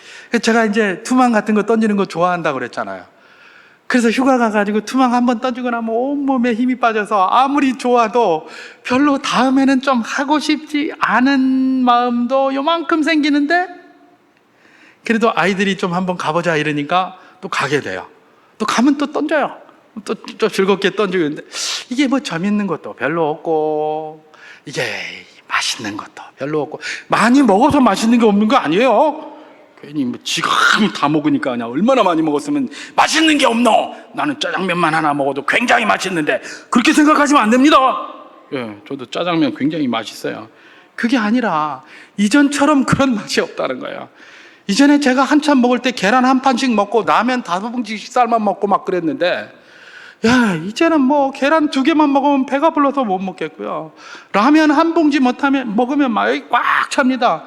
제가 이제 투망 같은 거 던지는 거 좋아한다고 그랬잖아요. 그래서 휴가 가가지고 투망 한번 던지고 나면 온몸에 힘이 빠져서 아무리 좋아도 별로 다음에는 좀 하고 싶지 않은 마음도 요만큼 생기는데 그래도 아이들이 좀 한번 가보자 이러니까 또 가게 돼요. 또 가면 또 던져요. 또 즐겁게 던지고 있는데 이게 뭐 재밌는 것도 별로 없고 이게 맛있는 것도 별로 없고, 많이 먹어서 맛있는 게 없는 거 아니에요. 괜히 뭐 지가 다 먹으니까 그냥 얼마나 많이 먹었으면 맛있는 게 없노? 나는 짜장면만 하나 먹어도 굉장히 맛있는데, 그렇게 생각하시면 안 됩니다. 예, 저도 짜장면 굉장히 맛있어요. 그게 아니라 이전처럼 그런 맛이 없다는 거예요. 이전에 제가 한참 먹을 때 계란 한 판씩 먹고 라면 5봉지씩 쌀만 먹고 막 그랬는데, 야, 이제는 뭐 계란 2개만 먹으면 배가 불러서 못 먹겠고요. 라면 한 봉지 먹으면 막이 꽉 찹니다.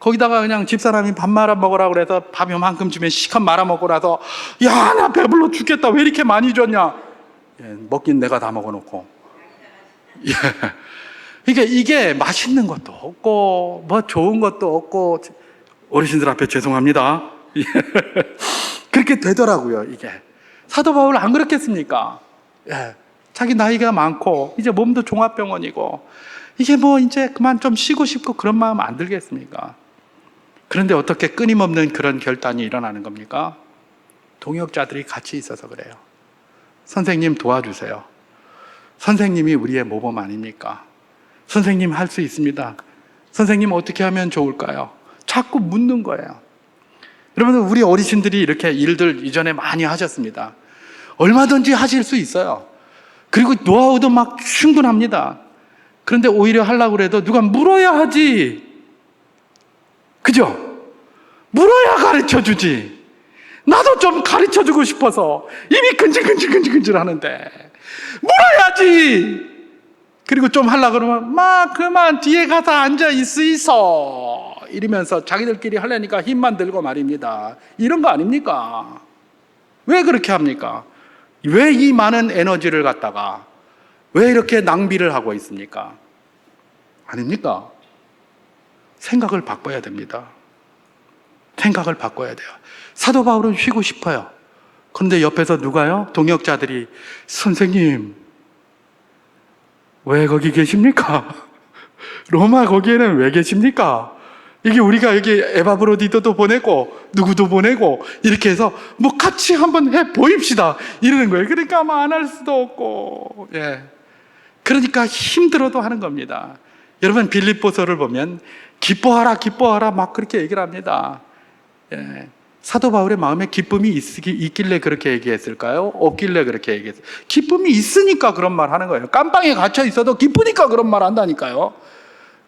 거기다가 그냥 집사람이 밥 말아 먹으라고 그래서 밥 요만큼 주면 시컷 말아 먹고 나서, 야, 나 배불러 죽겠다. 왜 이렇게 많이 줬냐? 예, 먹긴 내가 다 먹어놓고. 예. 그러니까 이게 맛있는 것도 없고 뭐 좋은 것도 없고, 어르신들 앞에 죄송합니다. 예. 그렇게 되더라고요. 이게 사도 바울 안 그렇겠습니까? 예. 자기 나이가 많고 이제 몸도 종합병원이고, 이게 뭐 이제 그만 좀 쉬고 싶고 그런 마음 안 들겠습니까? 그런데 어떻게 끊임없는 그런 결단이 일어나는 겁니까? 동역자들이 같이 있어서 그래요. 선생님 도와주세요. 선생님이 우리의 모범 아닙니까? 선생님 할 수 있습니다. 선생님 어떻게 하면 좋을까요? 자꾸 묻는 거예요. 여러분, 우리 어르신들이 이렇게 일들 이전에 많이 하셨습니다. 얼마든지 하실 수 있어요. 그리고 노하우도 막 충분합니다. 그런데 오히려 하려고 해도 누가 물어야 하지. 그죠? 물어야 가르쳐 주지. 나도 좀 가르쳐 주고 싶어서 입이 근질근질 하는데 물어야지. 그리고 좀 하려고 그러면 막 그만 뒤에 가서 앉아 있어 이러면서 자기들끼리 하려니까 힘만 들고 말입니다. 이런 거 아닙니까? 왜 그렇게 합니까? 왜 이 많은 에너지를 갖다가 왜 이렇게 낭비를 하고 있습니까? 아닙니까? 생각을 바꿔야 됩니다. 생각을 바꿔야 돼요. 사도 바울은 쉬고 싶어요. 그런데 옆에서 누가요? 동역자들이, 선생님 왜 거기 계십니까? 로마 거기에는 왜 계십니까? 이게 우리가 여기 에바브로디도도 보내고 누구도 보내고 이렇게 해서 뭐 같이 한번 해 보입시다 이러는 거예요. 그러니까 뭐 안 할 수도 없고, 예. 그러니까 힘들어도 하는 겁니다. 여러분, 빌립보서를 보면 기뻐하라 막 그렇게 얘기를 합니다. 예. 사도 바울의 마음에 기쁨이 있길래 그렇게 얘기했을까요? 없길래 그렇게 얘기했어요? 기쁨이 있으니까 그런 말 하는 거예요. 깜빵에 갇혀 있어도 기쁘니까 그런 말 한다니까요.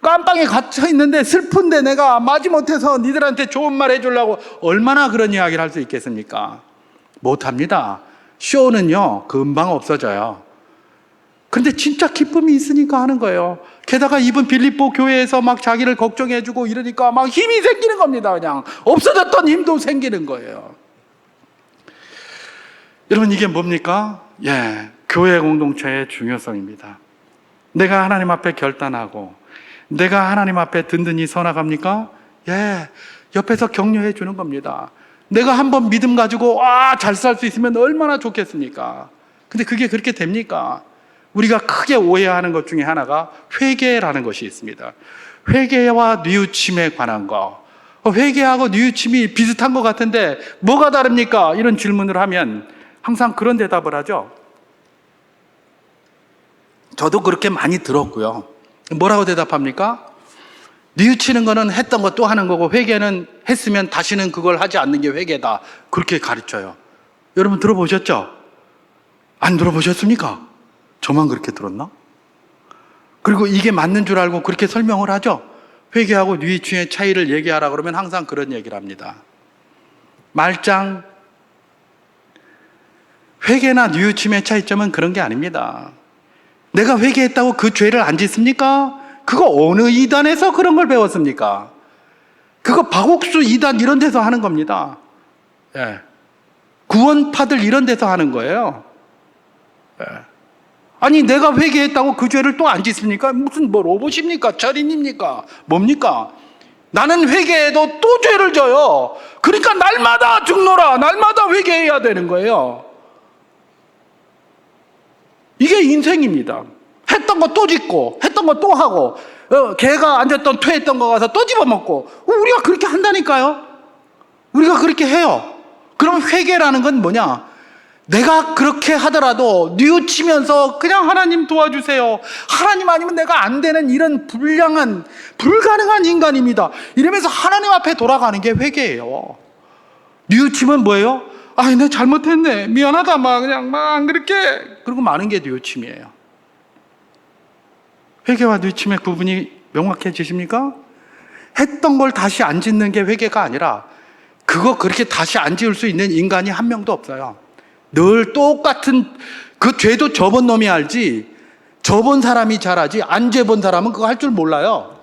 깜빵에 갇혀 있는데 슬픈데 내가 마지못해서 니들한테 좋은 말 해주려고 얼마나 그런 이야기를 할 수 있겠습니까? 못합니다. 쇼는요 금방 없어져요. 근데 진짜 기쁨이 있으니까 하는 거예요. 게다가 이분 빌립보 교회에서 막 자기를 걱정해주고 이러니까 막 힘이 생기는 겁니다. 그냥 없어졌던 힘도 생기는 거예요. 여러분, 이게 뭡니까? 예, 교회 공동체의 중요성입니다. 내가 하나님 앞에 결단하고 내가 하나님 앞에 든든히 서나갑니까? 예, 옆에서 격려해 주는 겁니다. 내가 한번 믿음 가지고 잘 살 수 있으면 얼마나 좋겠습니까? 근데 그게 그렇게 됩니까? 우리가 크게 오해하는 것 중에 하나가 회개라는 것이 있습니다. 회개와 뉘우침에 관한 거. 회개하고 뉘우침이 비슷한 것 같은데 뭐가 다릅니까? 이런 질문을 하면 항상 그런 대답을 하죠. 저도 그렇게 많이 들었고요. 뭐라고 대답합니까? 뉘우치는 거는 했던 거 또 하는 거고, 회개는 했으면 다시는 그걸 하지 않는 게 회개다. 그렇게 가르쳐요. 여러분 들어보셨죠? 안 들어보셨습니까? 저만 그렇게 들었나? 그리고 이게 맞는 줄 알고 그렇게 설명을 하죠. 회개하고 뉘우침의 차이를 얘기하라 그러면 항상 그런 얘기를 합니다. 말짱, 회개나 뉘우침의 차이점은 그런 게 아닙니다. 내가 회개했다고 그 죄를 안 짓습니까? 그거 어느 이단에서 그런 걸 배웠습니까? 그거 박옥수 이단 이런 데서 하는 겁니다. 예. 구원파들 이런 데서 하는 거예요. 예. 아니, 내가 회개했다고 그 죄를 또 안 짓습니까? 무슨 뭐 로봇입니까? 절인입니까? 뭡니까? 나는 회개해도 또 죄를 져요. 그러니까 날마다 죽노라, 날마다 회개해야 되는 거예요. 이게 인생입니다. 했던 거 또 짓고, 했던 거 또 하고, 개가 앉았던 퇴했던 거 가서 또 집어먹고, 우리가 그렇게 한다니까요. 우리가 그렇게 해요. 그럼 회개라는 건 뭐냐? 내가 그렇게 하더라도 뉘우치면서 그냥 하나님 도와주세요, 하나님 아니면 내가 안 되는 이런 불가능한 인간입니다 이러면서 하나님 앞에 돌아가는 게 회개예요. 뉘우침은 뭐예요? 내가 잘못했네, 미안하다, 그냥 안 그렇게, 그러고 마는 게 뉘우침이에요. 회개와 뉘우침의 구분이 명확해지십니까? 했던 걸 다시 안 짓는 게 회개가 아니라, 그거 그렇게 다시 안 지을 수 있는 인간이 한 명도 없어요. 늘 똑같은 그 죄도 저번 놈이 알지, 저번 사람이 잘하지, 안 죄본 사람은 그거 할 줄 몰라요.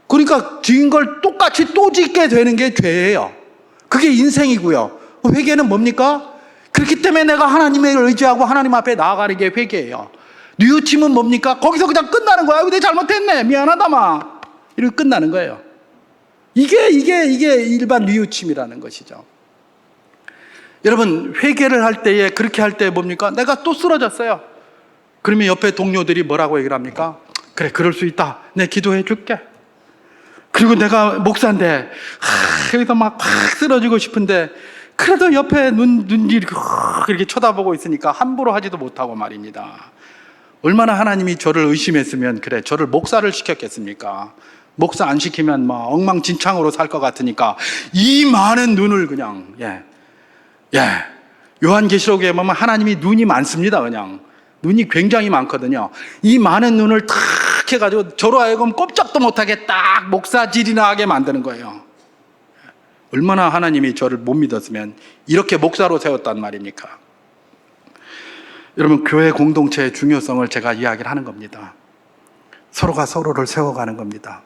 그러니까 지은 걸 똑같이 또 짓게 되는 게 죄예요. 그게 인생이고요. 회개는 뭡니까? 그렇기 때문에 내가 하나님을 의지하고 하나님 앞에 나아가는 게 회개예요. 뉘우침은 뭡니까? 거기서 그냥 끝나는 거야. 내가 잘못했네, 미안하다, 이러고 끝나는 거예요. 이게 일반 뉘우침이라는 것이죠. 여러분, 회개를 할 때에, 그렇게 할 때 뭡니까? 내가 또 쓰러졌어요. 그러면 옆에 동료들이 뭐라고 얘기를 합니까? 그래, 그럴 수 있다, 내 기도해 줄게. 그리고 내가 목사인데 여기서 막 쓰러지고 싶은데, 그래도 옆에 눈이 이렇게 쳐다보고 있으니까 함부로 하지도 못하고 말입니다. 얼마나 하나님이 저를 의심했으면 그래 저를 목사를 시켰겠습니까? 목사 안 시키면 엉망진창으로 살 것 같으니까 이 많은 눈을 그냥 요한계시록에 보면 하나님이 눈이 많습니다. 그냥 눈이 굉장히 많거든요. 이 많은 눈을 탁 해가지고 저로 하여금 꼼짝도 못하게 딱 목사질이나 하게 만드는 거예요. 얼마나 하나님이 저를 못 믿었으면 이렇게 목사로 세웠단 말입니까? 여러분, 교회 공동체의 중요성을 제가 이야기를 하는 겁니다. 서로가 서로를 세워가는 겁니다.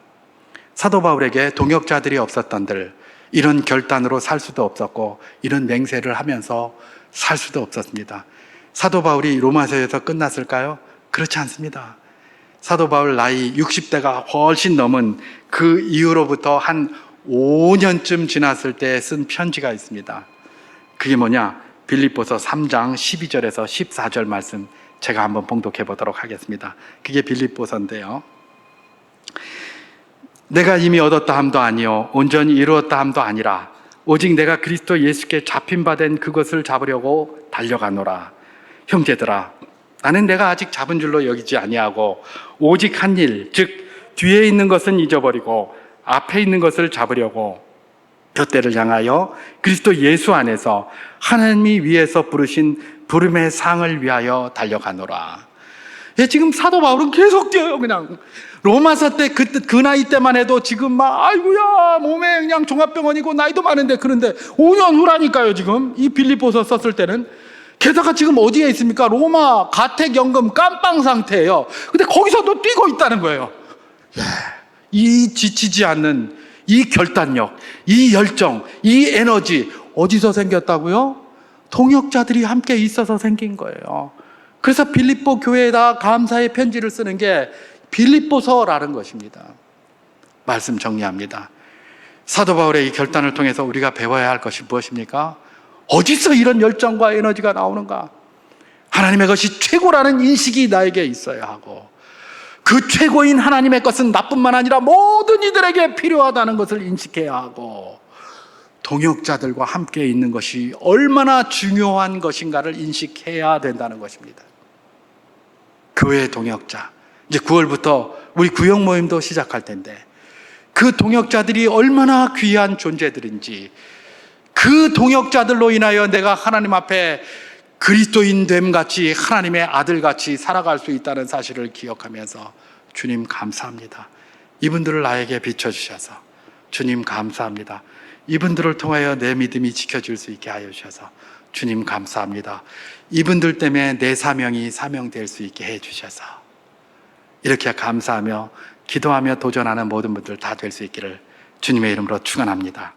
사도 바울에게 동역자들이 없었던들 이런 결단으로 살 수도 없었고, 이런 맹세를 하면서 살 수도 없었습니다. 사도 바울이 로마서에서 끝났을까요? 그렇지 않습니다. 사도 바울 나이 60대가 훨씬 넘은 그 이후로부터 한 5년쯤 지났을 때 쓴 편지가 있습니다. 그게 뭐냐? 빌립보서 3장 12절에서 14절 말씀 제가 한번 봉독해 보도록 하겠습니다. 그게 빌립보서인데요. 내가 이미 얻었다 함도 아니요 온전히 이루었다 함도 아니라 오직 내가 그리스도 예수께 잡힌 바 된 그것을 잡으려고 달려가노라. 형제들아, 나는 내가 아직 잡은 줄로 여기지 아니하고 오직 한 일, 즉 뒤에 있는 것은 잊어버리고 앞에 있는 것을 잡으려고 둏대를 향하여 그리스도 예수 안에서 하나님이 위에서 부르신 부름의 상을 위하여 달려가노라. 지금 사도 바울은 계속 뛰어요. 그냥 로마서 때 그 나이 때만 해도 지금 아이고야 몸에 그냥 종합병원이고 나이도 많은데, 그런데 5년 후라니까요. 지금 이 빌립보서 썼을 때는. 게다가 지금 어디에 있습니까? 로마 가택연금 깜빵 상태예요. 근데 거기서도 뛰고 있다는 거예요. 이 지치지 않는 이 결단력, 이 열정, 이 에너지 어디서 생겼다고요? 동역자들이 함께 있어서 생긴 거예요. 그래서 빌립보 교회에다 감사의 편지를 쓰는 게 빌립보서라는 것입니다. 말씀 정리합니다. 사도 바울의 이 결단을 통해서 우리가 배워야 할 것이 무엇입니까? 어디서 이런 열정과 에너지가 나오는가? 하나님의 것이 최고라는 인식이 나에게 있어야 하고, 그 최고인 하나님의 것은 나뿐만 아니라 모든 이들에게 필요하다는 것을 인식해야 하고, 동역자들과 함께 있는 것이 얼마나 중요한 것인가를 인식해야 된다는 것입니다. 교회 동역자, 이제 9월부터 우리 구역 모임도 시작할 텐데, 그 동역자들이 얼마나 귀한 존재들인지, 그 동역자들로 인하여 내가 하나님 앞에 그리스도인 됨같이 하나님의 아들같이 살아갈 수 있다는 사실을 기억하면서, 주님 감사합니다. 이분들을 나에게 비춰주셔서 주님 감사합니다. 이분들을 통하여 내 믿음이 지켜질 수 있게 하여 주셔서 주님 감사합니다. 이분들 때문에 내 사명이 사명될 수 있게 해 주셔서, 이렇게 감사하며 기도하며 도전하는 모든 분들 다 될 수 있기를 주님의 이름으로 축원합니다.